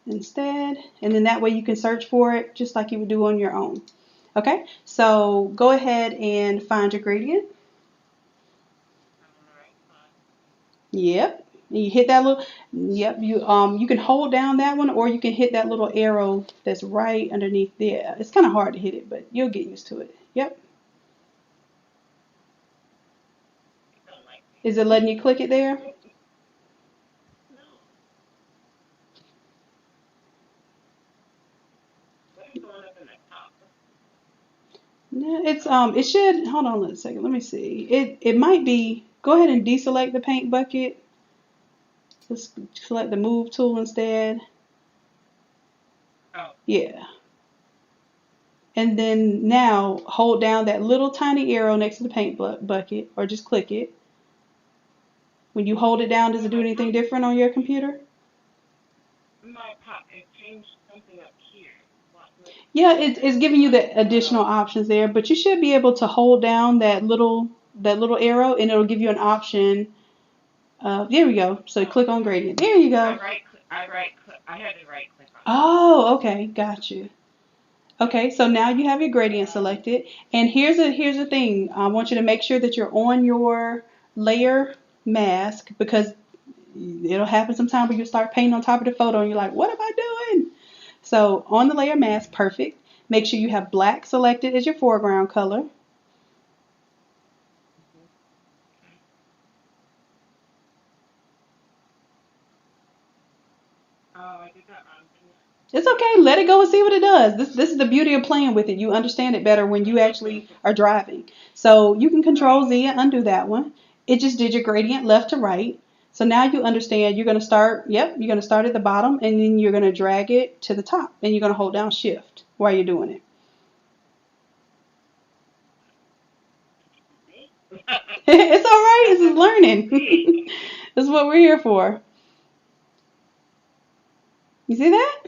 instead. And then that way you can search for it just like you would do on your own. Okay, so go ahead and find your gradient. Yep. You hit that little, yep, you can hold down that one or you can hit that little arrow that's right underneath there. It's kind of hard to hit it, but you'll get used to it. Yep. Is it letting you click it there? No, it's it should, hold on a second, let me see. It might be, go ahead and deselect the paint bucket. Just select the move tool instead. Oh. Yeah. And then now hold down that little tiny arrow next to the paint bucket or just click it. When you hold it down, does it do anything different on your computer? My pop, it changed something up here. Yeah, it's giving you the additional options there, but you should be able to hold down that little arrow and it'll give you an option. There we go. So click on gradient. There you go. I had to right click on it. Oh, okay, got you. Okay, so now you have your gradient selected, and here's the thing. I want you to make sure that you're on your layer mask because it'll happen sometime where you start painting on top of the photo and you're like, what am I doing? So on the layer mask, perfect. Make sure you have black selected as your foreground color. Oh, I did that wrong. It's okay. Let it go and see what it does. This is the beauty of playing with it. You understand it better when you actually are driving. So you can Control Z and undo that one. It just did your gradient left to right. So now you understand you're going to start, yep, you're going to start at the bottom and then you're going to drag it to the top and you're going to hold down shift while you're doing it. It's all right. This is learning. This is what we're here for. You see that?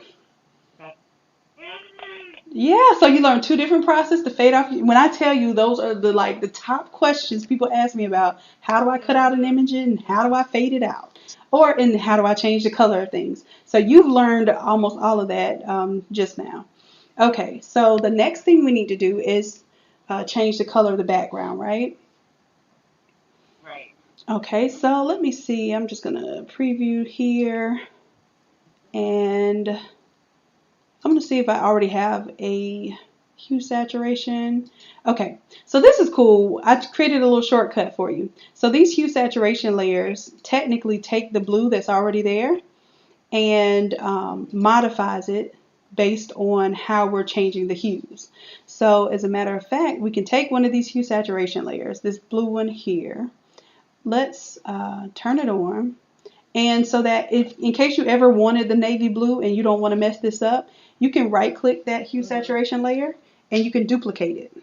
Yeah, so you learn two different processes to fade off. When I tell you those are the top questions people ask me about, how do I cut out an image and how do I fade it out? Or and how do I change the color of things? So you've learned almost all of that just now. Okay, so the next thing we need to do is change the color of the background, right? Right. Okay, so let me see. I'm just going to preview here. And I'm going to see if I already have a hue saturation. Okay, so this is cool. I created a little shortcut for you. So these hue saturation layers technically take the blue that's already there and modifies it based on how we're changing the hues. So as a matter of fact, we can take one of these hue saturation layers, this blue one here. Let's turn it on. And so that if, in case you ever wanted the navy blue and you don't want to mess this up, you can right click that hue saturation layer and you can duplicate it.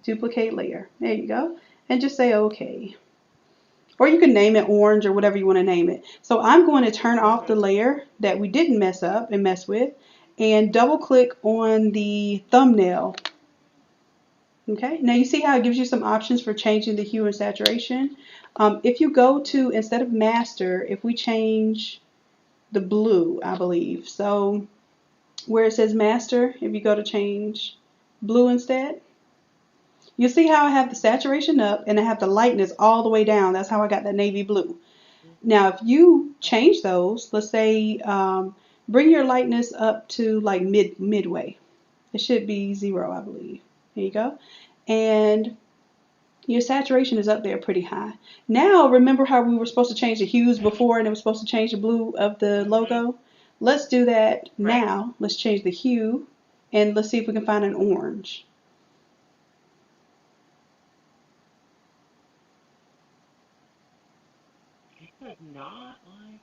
Duplicate layer. There you go. And just say okay. Or you can name it orange or whatever you want to name it. So I'm going to turn off the layer that we didn't mess up and mess with. and double click on the thumbnail. Okay, now you see how it gives you some options for changing the hue and saturation. If you go to, instead of master, if we change the blue, I believe. So where it says master, if you go to change blue instead, you'll see how I have the saturation up and I have the lightness all the way down. That's how I got that navy blue. Now, if you change those, let's say bring your lightness up to like midway. It should be 0, I believe. There you go. And your saturation is up there pretty high. Now, remember how we were supposed to change the hues before and it was supposed to change the blue of the logo? Let's do that now. Let's change the hue and let's see if we can find an orange. Not like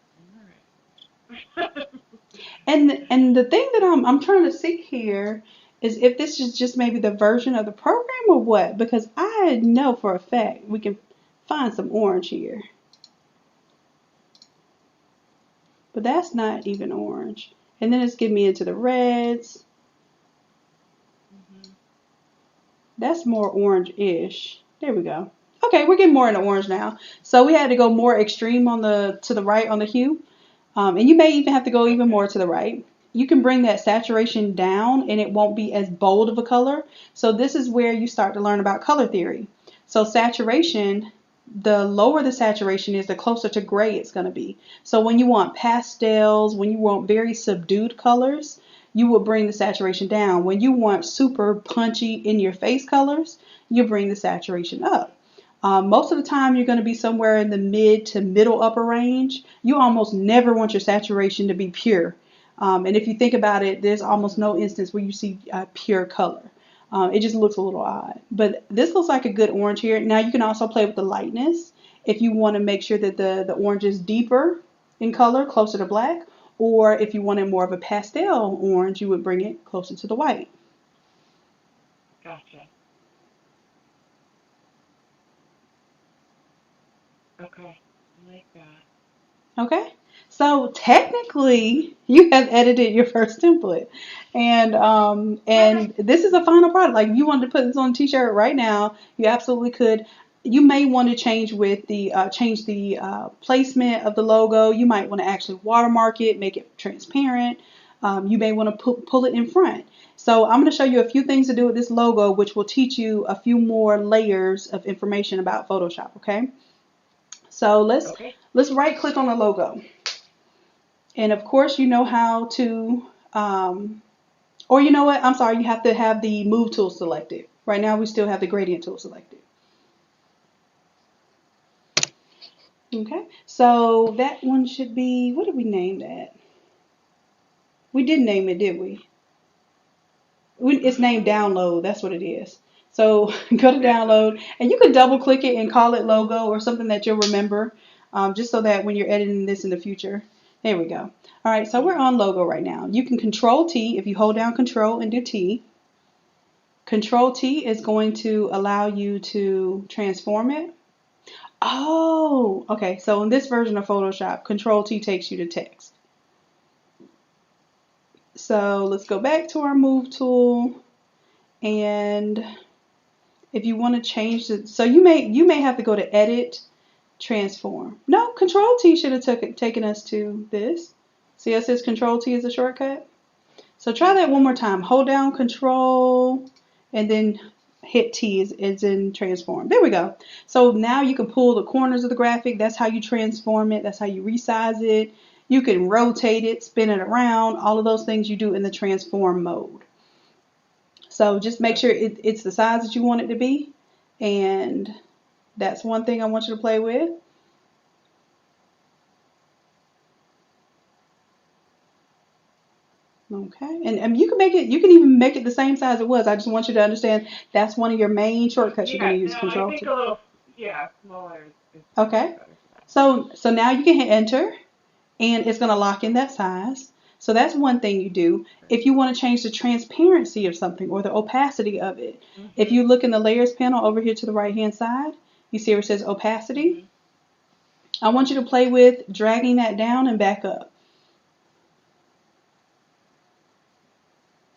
orange. And the thing that I'm trying to see here is if this is just maybe the version of the program or what, because I know for a fact we can find some orange here. But that's not even orange. And then it's getting me into the reds. That's more orange-ish. There we go. Okay, we're getting more into orange now. So we had to go more extreme on the to the right on the hue. And you may even have to go even more to the right. You can bring that saturation down and it won't be as bold of a color. So this is where you start to learn about color theory. So saturation, the lower the saturation is, the closer to gray it's going to be. So when you want pastels, when you want very subdued colors, you will bring the saturation down. When you want super punchy in your face colors, you bring the saturation up. Most of the time, you're going to be somewhere in the mid to middle upper range. You almost never want your saturation to be pure. And if you think about it, there's almost no instance where you see pure color. It just looks a little odd. But this looks like a good orange here. Now, you can also play with the lightness if you want to make sure that the orange is deeper in color, closer to black. Or if you wanted more of a pastel orange, you would bring it closer to the white. Gotcha. Okay. I like that. Okay. So technically, you have edited your first template, and this is a final product. Like if you wanted to put this on a T-shirt right now, you absolutely could. You may want to change the placement of the logo. You might want to actually watermark it, make it transparent. You may want to pull it in front. So I'm going to show you a few things to do with this logo, which will teach you a few more layers of information about Photoshop. Okay. So let's right click on the logo. And of course, you know how to, or you know what? I'm sorry, you have to have the move tool selected. Right now, we still have the gradient tool selected. Okay, so that one should be, what did we name that? We did name it, did we? It's named download, that's what it is. So go to download, and you can double click it and call it logo or something that you'll remember, just so that when you're editing this in the future. There we go. All right, so we're on logo right now. You can Control T. If you hold down Control and do T, Control T is going to allow you to transform it. Oh, okay. So in this version of Photoshop, Control T takes you to text. So let's go back to our move tool, and if you want to change it, so you may have to go to Edit, Transform. No, Control T should have taken us to this. See, it says Control T is a shortcut. So try that one more time. Hold down Control and then hit T is in transform. There we go. So now you can pull the corners of the graphic. That's how you transform it. That's how you resize it. You can rotate it, spin it around, all of those things you do in the transform mode. So just make sure it's the size that you want it to be. And that's one thing I want you to play with. Okay, and you can make it. You can even make it the same size it was. I just want you to understand that's one of your main shortcuts you're Yeah, going to use. no, I Control think T. a little, yeah, smaller is Okay, better for that. so now you can hit enter, and it's going to lock in that size. So that's one thing you do. If you want to change the transparency of something or the opacity of it, if you look in the layers panel over here to the right hand side, you see where it says opacity. I want you to play with dragging that down and back up.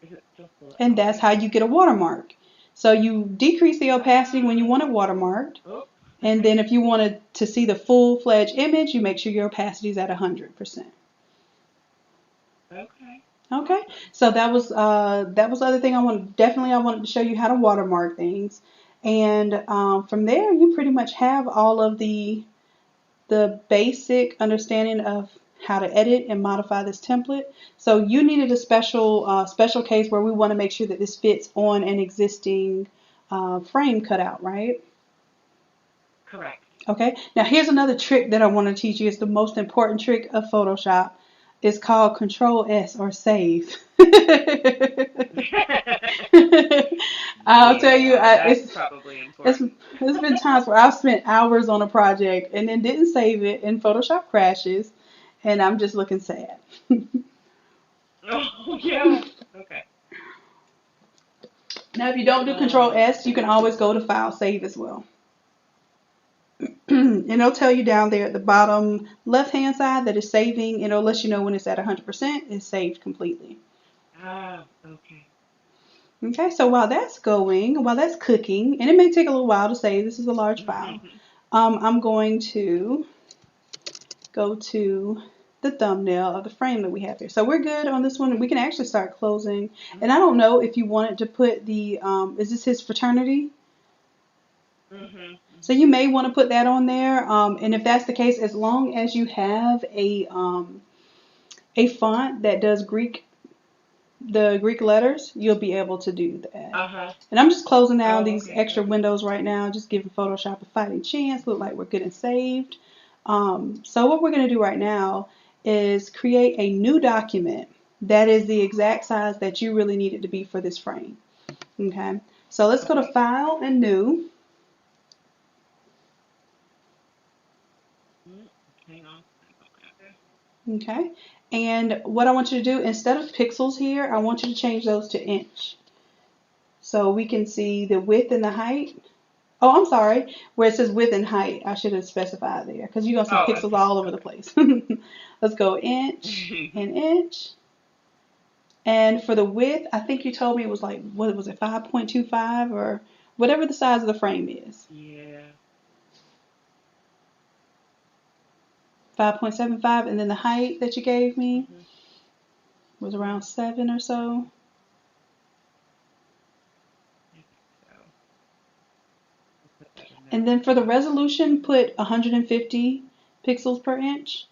Is it just the? And Oh, that's okay. how you get a watermark. So you decrease the opacity when you want it watermarked. Oh, And okay. then if you wanted to see the full-fledged image, you make sure your opacity is at 100%. Okay. Okay, Awesome. so that was the other thing I wanted to show you how to watermark things, and from there you pretty much have all of the basic understanding of how to edit and modify this template. So you needed a special case where we want to make sure that this fits on an existing frame cutout, right? Correct. Okay. Now here's another trick that I want to teach you. It's the most important trick of Photoshop. It's called Control S or save. I'll tell you, Yeah, that's probably it's important. it's been times where I've spent hours on a project and then didn't save it, and Photoshop crashes, and I'm just looking sad. Oh yeah. Okay. Now, if you don't do Control S, you can always go to File, Save as well. And it'll tell you down there at the bottom left hand side that it's saving. It'll let you know when it's at 100%, it's saved completely. Ah, okay. Okay, so while that's cooking, and it may take a little while to save, this is a large file, I'm going to go to the thumbnail of the frame that we have here. So we're good on this one. We can actually start closing. And I don't know if you wanted to put is this his fraternity? So you may want to put that on there. And if that's the case, as long as you have a font that does the Greek letters, you'll be able to do that. Uh-huh. And I'm just closing out Oh, these okay, extra perfect. windows right now, just giving Photoshop a fighting chance. Look like we're good and saved. So what we're going to do right now is create a new document that is the exact size that you really need it to be for this frame. Okay. So let's go to Okay. File and New. Mm, hang on. Okay. Okay. And what I want you to do, instead of pixels here, I want you to change those to inch. So we can see the width and the height. Oh, I'm sorry. Where it says width and height, I should have specified there because you're going to see Oh, pixels okay. all over the place. Let's go inch and Okay. inch. And for the width, I think you told me it was like, what was it, 5.25 or whatever the size of the frame is. Yeah. 5.75. And then the height that you gave me Mhm. was around Mhm. 7 or so. I think so. I'll put that in there. And then for the resolution, put 150 pixels per inch.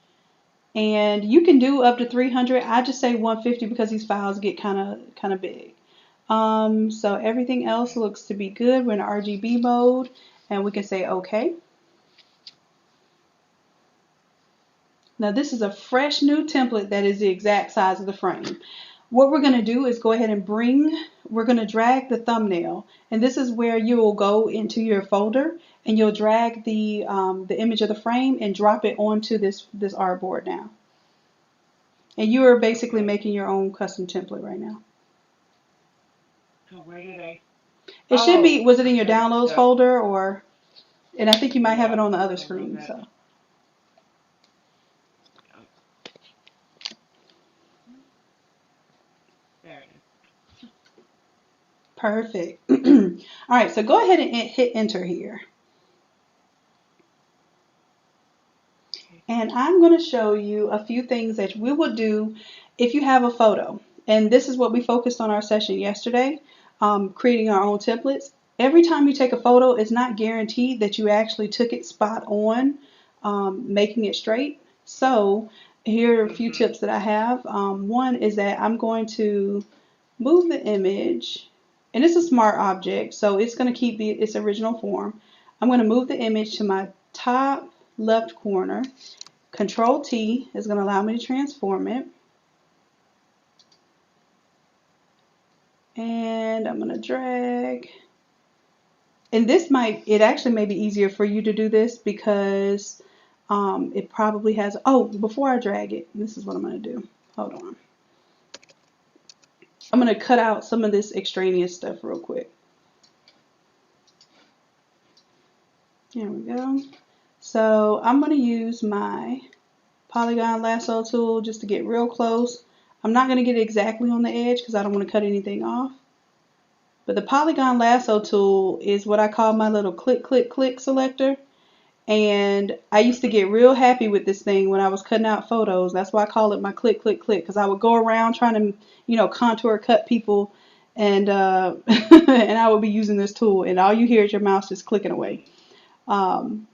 And you can do up to 300. I just say 150 because these files get kind of big. So everything else Okay. looks to be good. We're in RGB mode, and we can say OK. Now this is a fresh new template that is the exact size of the frame. What we're going to do is go ahead and we're going to drag the thumbnail, and this is where you will go into your folder and you'll drag the image of the frame and drop it onto this artboard now. And you are basically Okay. making your own custom template right now. So where did I? It should Oh, be, was it in your under downloads the. folder or, and I think you might have Yeah, it on the I'm other gonna move screen, it. so. Oh, there it is. Perfect. All right, so go ahead and hit enter here. Okay. And I'm going to show you a few things that we will do if you have a photo. And this is what we focused on our session yesterday, creating our own templates. Every time you take a photo, it's not guaranteed that you actually took it spot on, making it straight. So here are a few Mhm. tips that I have. One is that I'm going to move the image, and it's a smart object, so it's going to keep its original form. I'm going to move the image to my top left corner. Control T is going to allow me to transform it. And I'm going to drag. And it actually may be easier for you to do this because it probably has, oh, before I drag it, this is what I'm going to do. Hold on. I'm going to cut out some of this extraneous stuff real quick. There we go. So I'm going to use my polygon lasso tool just to get real close. I'm not going to get it exactly on the edge because I don't want to cut anything off. But the polygon lasso tool is what I call my little click, click, click selector. And I used to get real happy with this thing when I was cutting out photos. That's why I call it my click, click, click, because I would go around trying to, contour cut people, and and I would be using this tool, and all you hear is your mouse just clicking away. Um,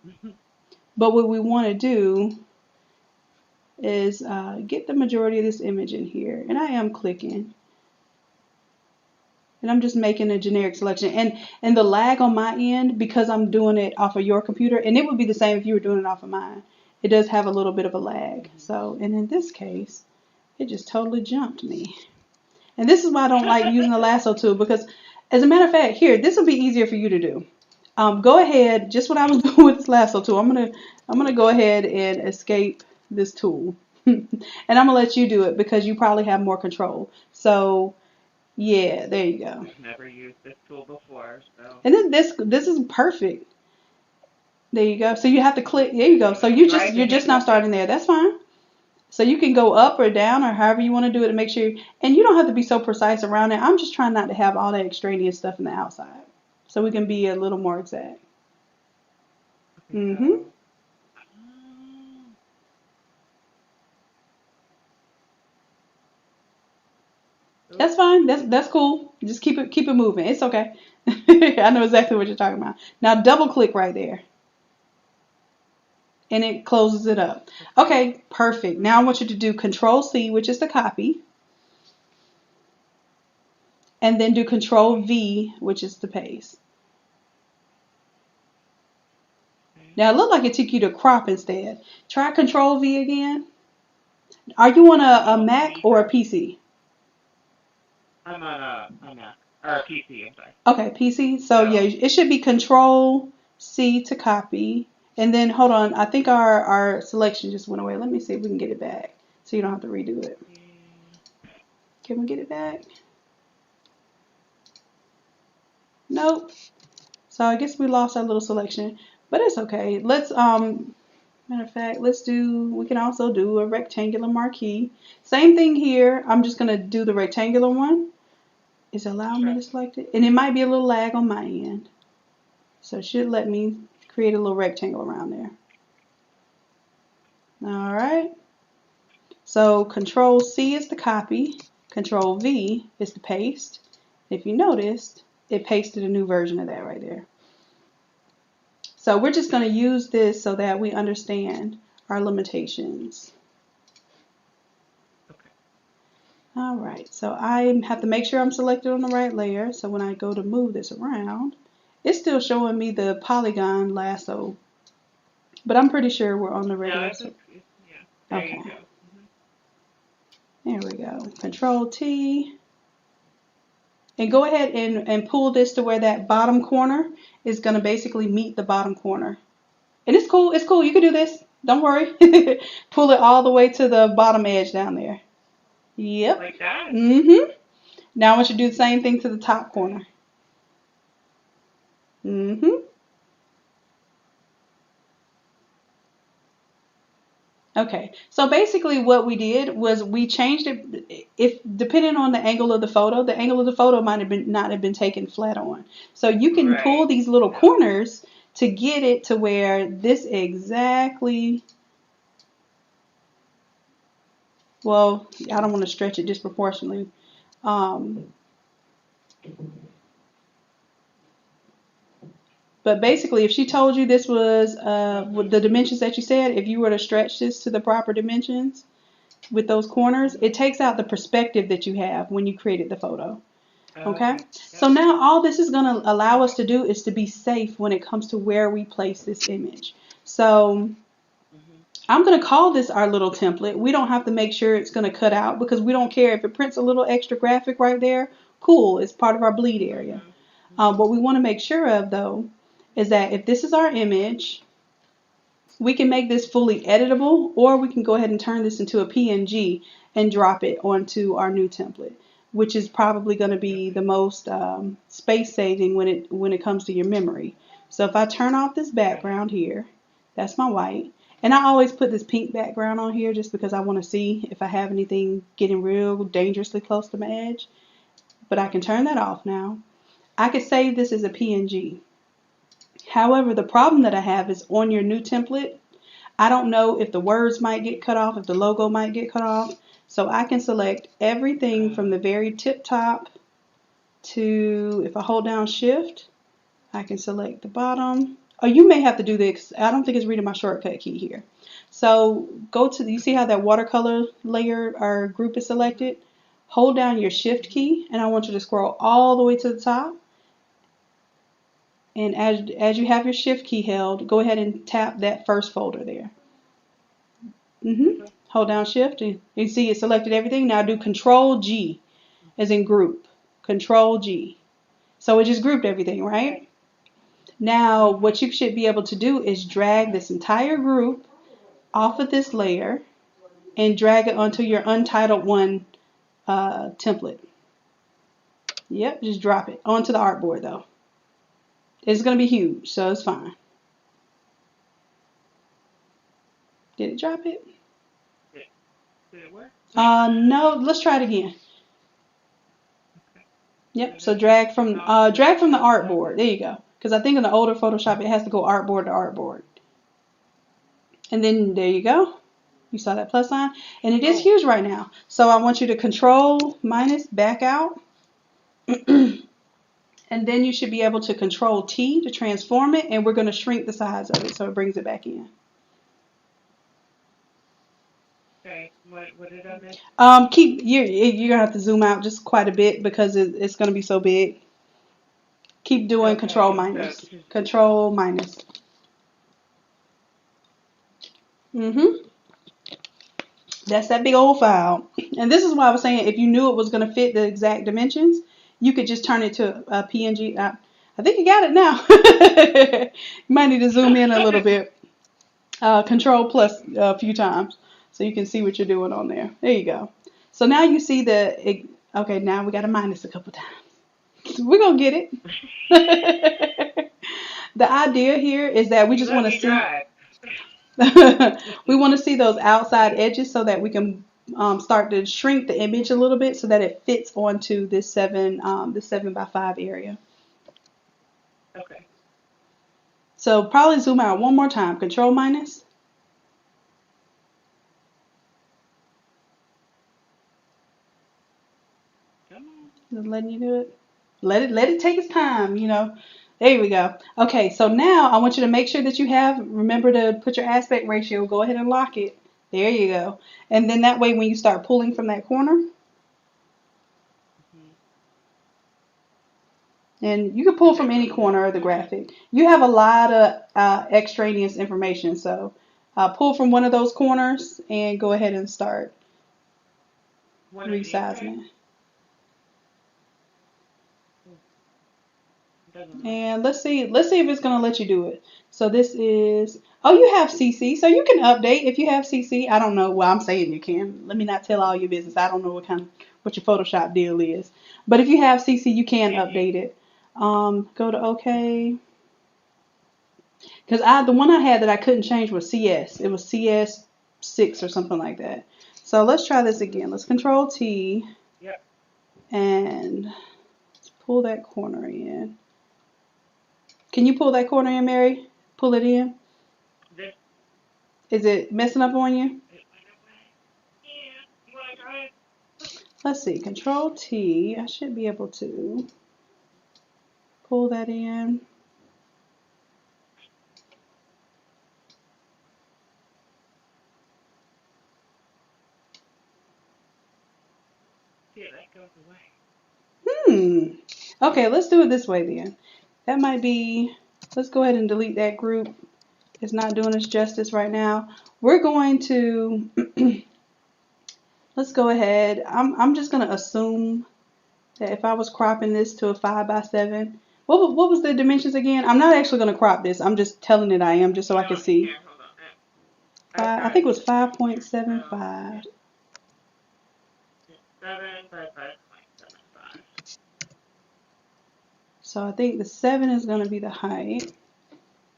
but what we want to do is get the majority of this image in here, and I am clicking. And I'm just making a generic selection. And the lag on my end, because I'm doing it off of your computer, and it would be the same if you were doing it off of mine, it does have a little bit of a lag. So, and in this case, it just totally jumped me. And this is why I don't like using the lasso tool, because as a matter of fact, here, this will be easier for you to do. Go ahead, just what I was doing with this lasso tool. I'm gonna go ahead and escape this tool. And I'm gonna let you do it because you probably have more control. So yeah, there you go. I've never used this tool before, so. And then this is perfect. There you go. So you have to click. There you go. So Right you're to just hit not one. starting there. That's fine. So you can go up or down or however you want to do it to make sure. And you don't have to be so precise around it. I'm just trying not to have all that extraneous stuff in the outside, so we can be a little more exact. Okay, Mhm. so. Oh, That's fine. That's cool. Just keep it moving. It's okay. I know exactly what you're talking about. Now double click right there, and it closes it up. okay. Okay, perfect. Now I want you to do Control C, which is the copy, and then do Control V, which is the paste. Okay. Now it looked like it took you to crop instead. Try Control V again. Are you on a Control Mac V or a for. PC? I'm on a Mac or a PC. I'm sorry. Okay, PC. So yeah, So. it should be Control C to copy. And then hold on, I think our selection just went away. Let me see if we can get it back so you don't have to redo it. Can we get it back? Nope. So I guess we lost our little selection, but it's okay. Matter of fact, we can also do a rectangular marquee. Same thing here. I'm just gonna do the rectangular one. Is it allowing me Sure. to select it? And it might be a little lag on my end. So it should let me create a little rectangle around there. All right. So Control C is the copy. Control V is the paste. If you noticed, it pasted a new version of that right there. So we're just going to use this so that we understand our limitations. Okay. All right, so I have to make sure I'm selected on the right layer. So when I go to move this around, it's still showing me the polygon lasso, but I'm pretty sure we're on the No, regular. yeah. There you Okay, go. there we go. Control T. And go ahead and pull this to where that bottom corner is going to basically meet the bottom corner. And it's cool. It's cool. You can do this. Don't worry. Pull it all the way to the bottom edge down there. Yep. Like that. Mm-hmm. Now I want you to do the same thing to the top Okay. corner. Mm-hmm. Okay. So basically what we did was we changed it if depending on the angle of the angle of the photo might have been not have been taken flat on. So you can pull Right. these little No. corners to get it to where this exactly, well, I don't want to stretch it disproportionately. Um, but basically, if she told you this was with Mhm. the dimensions that you said, if you were to stretch this to the proper dimensions with those corners, Mhm. it takes out the perspective that you have when you created the photo. Okay? Okay. So Yep. now all this is going to allow us to do is to be safe when it comes to where we place this image. So Mhm. I'm going to call this our little template. We don't have to make sure it's going to cut out because we don't care if it prints a little extra graphic right there. Cool, it's part of our bleed area. Mhm. Mhm. What we want to make sure of though is that if this is our image, we can make this fully editable, or we can go ahead and turn this into a PNG and drop it onto our new template, which is probably going to be Okay. the most space saving when it comes to your memory. So if I turn off this Right. background here, that's my white, And I always put this pink background on here just because I want to see if I have anything getting real dangerously close to my edge. But I can turn that off now. I could save this as a PNG. However, the problem that I have is on your new template, I don't know if the words might get cut off, if the logo might get cut off. So I can select everything from the very tip top to, if I hold down shift, I can select the bottom. Oh, you may have to do this. I don't think it's reading my shortcut key here. So go to, you see how that watercolor layer or group is selected? Hold down your shift key and I want you to scroll all the way to the top. And as you have your shift key held, go ahead and tap that first folder there. Hold down shift and you see it selected everything. Now do Control G as in group. Control G. So it just grouped everything, right? Now what you should be able to do is drag this entire group off of this layer and drag it onto your Untitled One template. Yep, just drop it onto the artboard though. It's going to be huge, so it's fine. Did it drop it? Did it work? No, let's try it again. Yep, so drag from the artboard. There you go. Because I think in the older Photoshop it has to go artboard to artboard. And then there you go. You saw that plus sign? And it is huge right now. So I want you to Control minus back out. And then you should be able to Control T to transform it, and we're going to shrink the size of it so it brings it back in. Okay, what did I miss? You're gonna have to zoom out just quite a bit because it's gonna be so big. Keep doing Control minus. Control minus. That's that big old file. And this is why I was saying if you knew it was gonna fit the exact dimensions, you could just turn it to a PNG. I think you got it now. You might need to zoom in a little bit. Control plus a few times so you can see what you're doing on there. There you go. So now you see okay, now we got to minus a couple times. We're going to get it. The idea here is that we just want to see, we want to see those outside edges so that we can start to shrink the image a little bit so that it fits onto this 7 by 5 area. Okay. So probably zoom out one more time. Control minus. Just letting you do it. Let it take its time, you know. There we go. Okay, so now I want you to make sure that remember to put your aspect ratio, go ahead and lock it. There you go. And then that way when you start pulling from that corner, and you can pull from any corner of the graphic. You have a lot of extraneous information, so pull from one of those corners and go ahead and start resizing it. And let's see if it's going to let you do it. So this is, oh, you have CC, so you can update if you have CC. I don't know. Well, I'm saying you can. Let me not tell all your business. I don't know what your Photoshop deal is. But if you have CC, you can update it. Go to OK. Because the one I had that I couldn't change was CS. It was CS6 or something like that. So let's try this again. Let's Control T. Yep. And let's pull that corner in. Can you pull that corner in, Mary? Pull it in. Is it messing up on you? Let's see. Control T. I should be able to pull that in. Yeah, that goes away. Okay, let's do it this way then. That might be, let's go ahead and delete that group. It's not doing us justice right now. We're going to, let's go ahead. I'm just going to assume that if I was cropping this to a 5 by 7, what was the dimensions again? I'm not actually going to crop this. I'm just telling it I am just so I can see. I think it was 5.75. 7.75. So I think the 7 is going to be the height,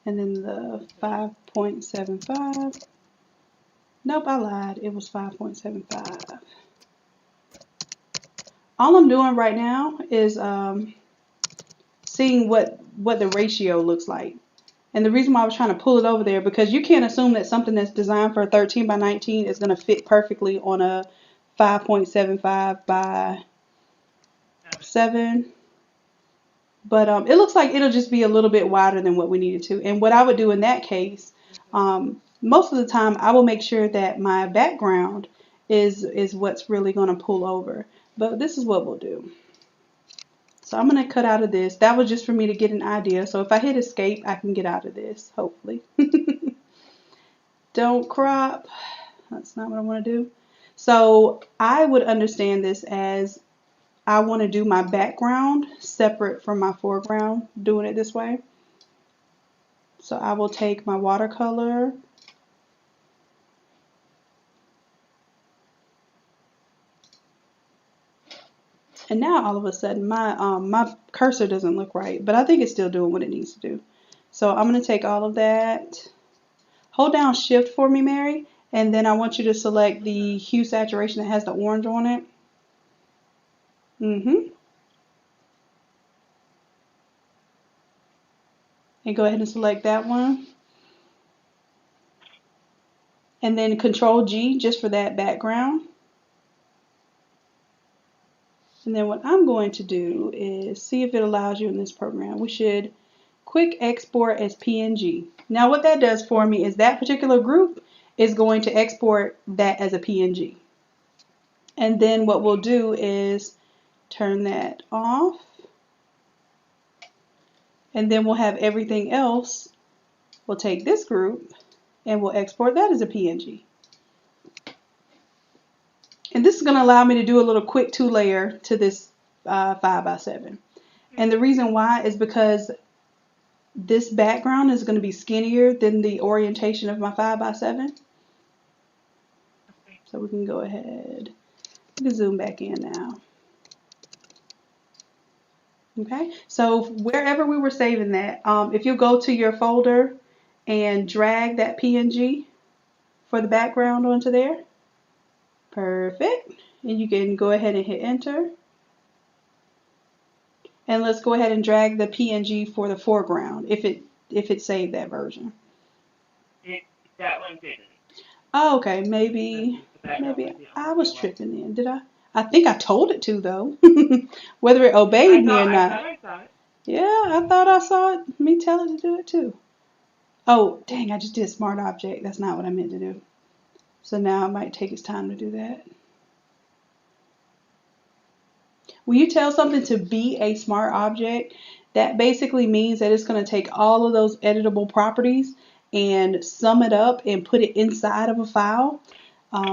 and then the 5.75 Nope, I lied. It was 5.75. All I'm doing right now is seeing what the ratio looks like. And the reason why I was trying to pull it over there, because you can't assume that something that's designed for a 13 by 19 is going to fit perfectly on a 5.75 by 7. But it looks like it'll just be a little bit wider than what we needed to. And what I would do in that case, most of the time I will make sure that my background is what's really going to pull over. But this is what we'll do. So I'm going to cut out of this. That was just for me to get an idea. So if I hit escape, I can get out of this, hopefully. Don't crop. That's not what I want to do. So I would understand this as I want to do my background separate from my foreground, doing it this way. So I will take my watercolor and now all of a sudden my cursor doesn't look right, but I think it's still doing what it needs to do. So I'm going to take all of that. Hold down shift for me, Mary, and then I want you to select the hue saturation that has the orange on it. And go ahead and select that one. And then Control G just for that background. And then what I'm going to do is see if it allows you in this program. We should quick export as PNG. Now what that does for me is that particular group is going to export that as a PNG. And then what we'll do is turn that off. And then we'll have everything else. We'll take this group and we'll export that as a PNG. And this is going to allow me to do a little quick 2-layer to this 5x7. And the reason why is because this background is going to be skinnier than the orientation of my 5x7. So we can go ahead. We can zoom back in now. Okay, so wherever we were saving that, if you go to your folder and drag that PNG for the background onto there. Perfect. And you can go ahead and hit enter. And let's go ahead and drag the PNG for the foreground if it saved that version. That one didn't. Oh, okay. Maybe I was tripping then. Did I? I think I told it to though. Whether it obeyed me or not. I saw it. Yeah, I thought I saw it. Me tell it to do it too. Oh, dang, I just did smart object. That's not what I meant to do. So now it might take its time to do that. When you tell something to be a smart object, that basically means that it's going to take all of those editable properties and sum it up and put it inside of a file.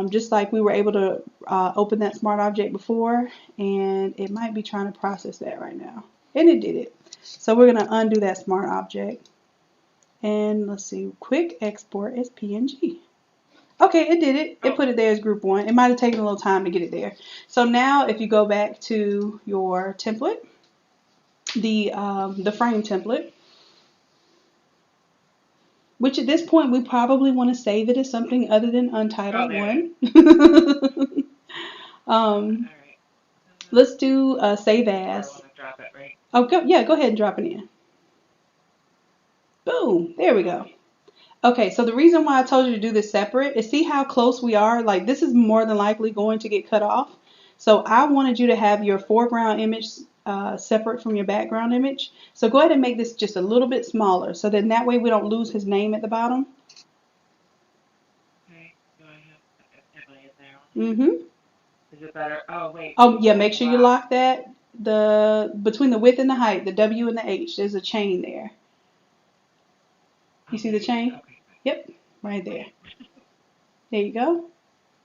Just like we were able to open that smart object before, and it might be trying to process that right now. And it did it. So we're going to undo that smart object. And let's see, quick export as PNG. Okay, it did it. It put it there as group 1. It might have taken a little time to get it there. So now if you go back to your template, the frame template, which at this point we probably want to save it as something other than Untitled 1. Let's do save as. Drop it, right? Oh, go ahead and drop it in. Boom, there we go. Okay, so the reason why I told you to do this separate is see how close we are? Like this is more than likely going to get cut off. So I wanted you to have your foreground image separate from your background image. So go ahead and make this just a little bit smaller so then that way we don't lose his name at the bottom. Okay, do I have it there? Is it better? Oh, wait. Oh, yeah, make sure you lock that. Between the width and the height, the W and the H, there's a chain there. You see the chain? Okay. Yep, right there. There you go.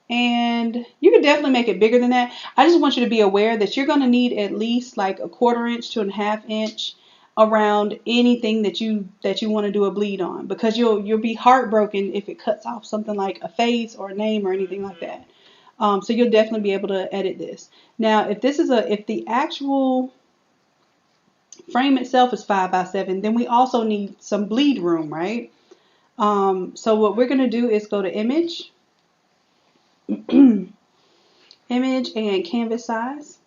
And you can definitely make it bigger than that. I just want you to be aware that you're going to need at least like a 1/4 inch to a 1/2 inch around anything that you want to do a bleed on, because you'll be heartbroken if it cuts off something like a face or a name or anything like that. So you'll definitely be able to edit this. Now, if the actual frame itself is 5x7, then we also need some bleed room, right? So what we're going to do is go to image, Image and canvas size.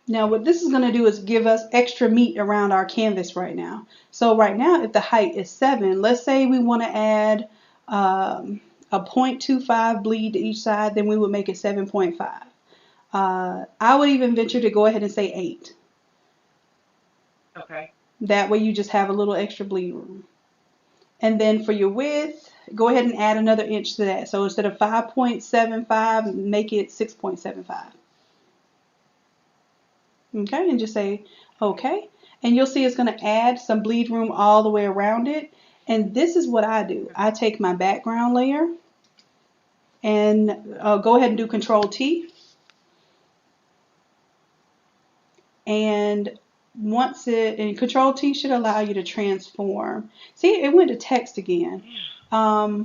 Now what this is going to do is give us extra meat around our canvas right now. So right now, if the height is 7, let's say we want to add a 0.25 bleed to each side, then we would make it 7.5. I would even venture to go ahead and say 8. Okay. That way you just have a little extra bleed room. And then for your width, go ahead and add another inch to that. So instead of 5.75, make it 6.75. Okay, and just say okay. And you'll see it's going to add some bleed room all the way around it. And this is what I do. I take my background layer and go ahead and do Control T. And and Control T should allow you to transform. See, it went to text again. There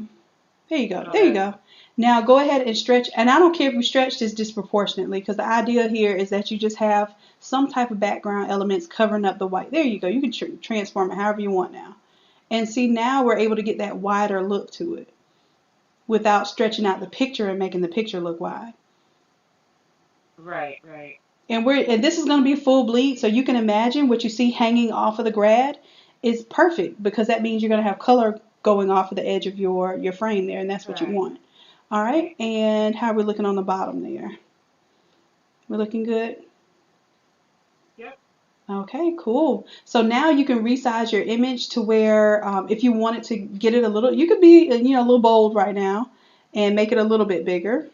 you go. There you go. Now go ahead and stretch. And I don't care if you stretch this disproportionately, because the idea here is that you just have some type of background elements covering up the white. There you go. You can transform it however you want now. And see, now we're able to get that wider look to it without stretching out the picture and making the picture look wide. Right, right. And this is going to be full bleed, so you can imagine what you see hanging off of the grad is perfect, because that means you're going to have color going off of the edge of your frame there, and that's what you want. All right, and how are we looking on the bottom there? We're looking good? Yep. Okay, cool. So now you can resize your image to where if you wanted to get it a little, you could be a little bold right now and make it a little bit bigger.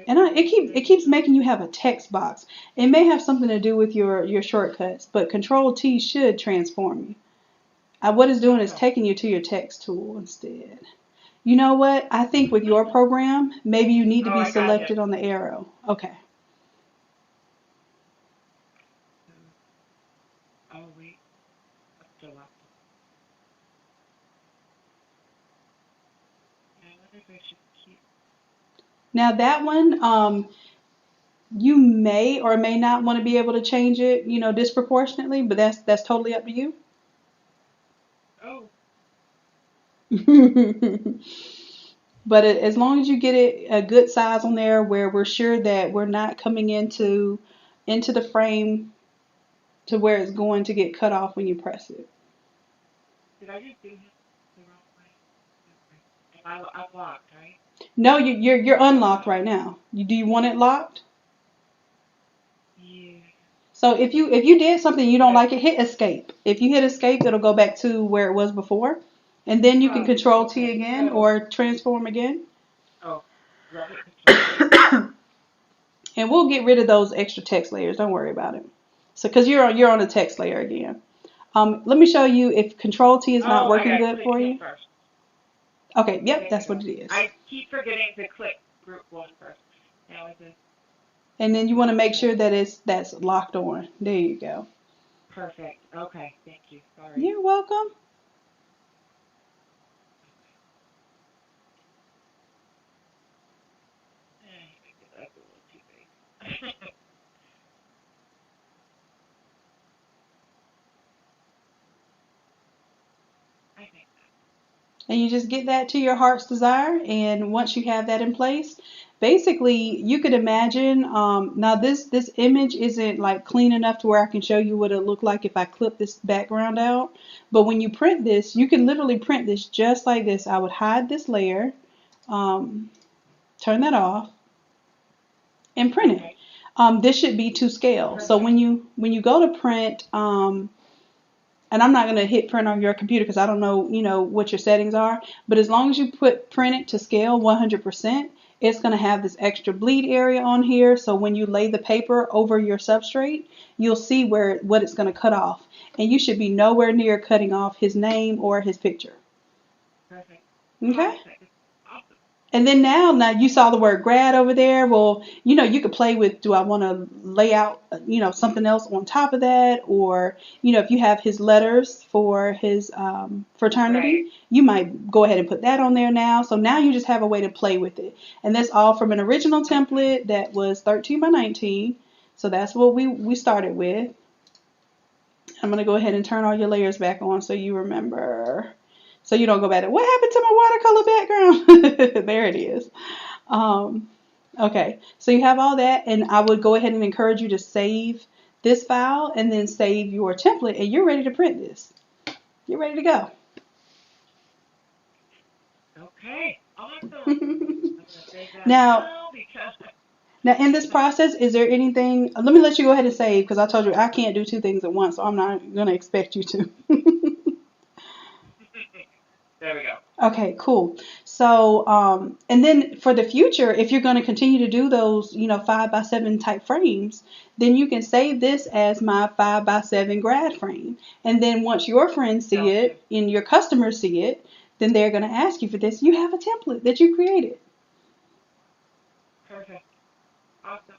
And it keeps making you have a text box. It may have something to do with your shortcuts, but Control T should transform you. What it's doing is taking you to your text tool instead. You know what? I think with your program, maybe you need to be selected on the arrow. Okay. Oh, wait. Still up. I wonder if I should keep. Now that one, you may or may not want to be able to change it, disproportionately, but that's totally up to you. Oh. But as long as you get it a good size on there where we're sure that we're not coming into the frame to where it's going to get cut off when you press it. Did I just do this the wrong way? I'm locked, right? No, you're unlocked right now. Do you want it locked? Yeah. So if you did something you don't like it, hit escape. If you hit escape, it'll go back to where it was before, and then you can Control T again or transform again. Oh, right. Control. And we'll get rid of those extra text layers. Don't worry about it. So because you're on the text layer again. Let me show you if Control T is not working good for you. First. Okay, yep, that's what it is. I keep forgetting to click group 1 first. Now is it? And then you want to make sure that that's locked on. There you go. Perfect. Okay, thank you. Sorry. You're welcome. That's a little too big. I think And you just get that to your heart's desire. And once you have that in place, basically you could imagine, now this image isn't like clean enough to where I can show you what it looked like if I clip this background out. But when you print this, you can literally print this just like this. I would hide this layer, turn that off, and print it. This should be to scale. So when you go to print, and I'm not going to hit print on your computer because I don't know, what your settings are. But as long as you put print it to scale 100%, it's going to have this extra bleed area on here. So when you lay the paper over your substrate, you'll see what it's going to cut off. And you should be nowhere near cutting off his name or his picture. Perfect. Okay? And then now you saw the word grad over there. Well, you could play with, do I want to lay out, something else on top of that? Or, if you have his letters for his fraternity, you might go ahead and put that on there now. So now you just have a way to play with it. And that's all from an original template that was 13 by 19. So that's what we started with. I'm going to go ahead and turn all your layers back on so you remember So you don't go back to, what happened to my watercolor background? There it is. Um, okay, so you have all that, and I would go ahead and encourage you to save this file and then save your template, and you're ready to print this. You're ready to go. Okay, awesome. I'm gonna save that Now, now because. now in this process, is there anything? Let me let you go ahead and save because I told you I can't do two things at once, so I'm not gonna expect you to. There we go. Okay, cool. So, and then for the future, if you're going to continue to do those, 5x7 type frames, then you can save this as my 5x7 grad frame. And then once your friends see Sounds good. it and your customers see it, then they're going to ask you for this. You have a template that you created. Perfect. Awesome.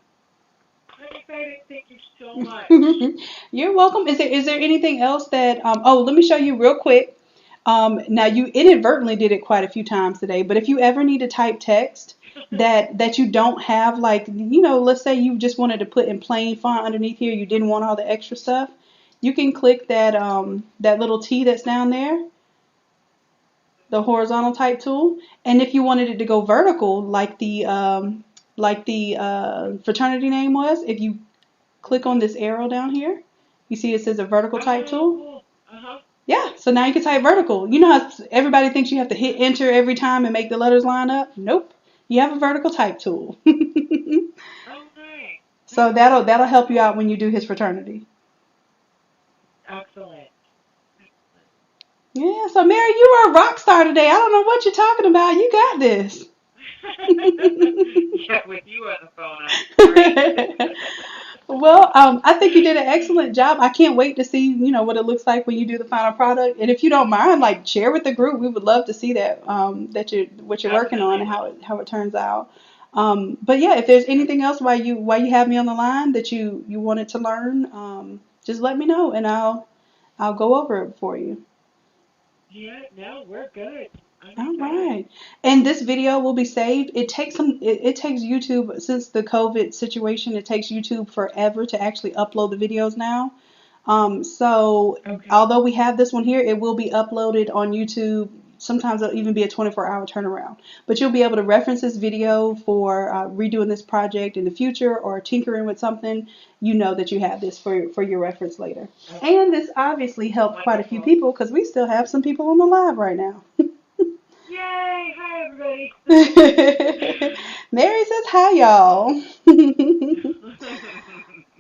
I'm excited. Thank you so much. You're welcome. Is there anything else that oh, let me show you real quick. Now you inadvertently did it quite a few times today, but if you ever need to type text that you don't have, like, let's say you just wanted to put in plain font underneath here, you didn't want all the extra stuff, you can click that little T that's down there, the horizontal type tool, and if you wanted it to go vertical like the fraternity name was, if you click on this arrow down here. You see it says a vertical type Oh, tool? cool. Uh huh. Yeah, so now you can type vertical. You know how everybody thinks you have to hit enter every time and make the letters line up? Nope. You have a vertical type tool. Oh, nice. So Nice. that'll help you out Okay. when you do his fraternity. Excellent. Excellent. Yeah, so Mary, you were a rock star today. I don't know what you're talking about. You got this. Yeah, with you on the phone, I'm great. Well, I think you did an excellent job. I can't wait to see, what it looks like when you do the final product. And if you don't mind, like, share with the group. We would love to see that what you're working on Definitely and how will. it turns out. But yeah, if there's anything else while you have me on the line that you wanted to learn, just let me know and I'll go over it for you. Yeah, no, we're good. I'm All excited. right. And this video will be saved. It takes YouTube, since the COVID situation, it takes YouTube forever to actually upload the videos now. So Okay. although we have this one here, it will be uploaded on YouTube. Sometimes it'll even be a 24-hour turnaround. But you'll be able to reference this video for redoing this project in the future or tinkering with something. You know that you have this for your reference later. Okay. And this obviously helped quite a few Wonderful. people because we still have some people on the live right now. Yay! Hi, everybody. Mary says hi, y'all.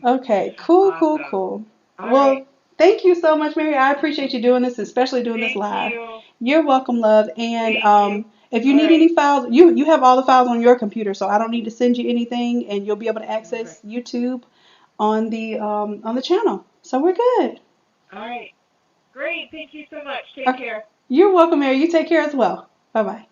Okay, cool, cool, Awesome. cool. All right. Well, thank you so much, Mary. I appreciate you doing this, especially doing this Thank live. you. You're welcome, love. And Thank you. if you All need right. any files, you have all the files on your computer, so I don't need to send you anything, and you'll be able to Okay. access YouTube on the channel. So we're good. All right. Great. Thank you so much. Take Okay. care. You're welcome, Mary. You take care as well. Bye bye.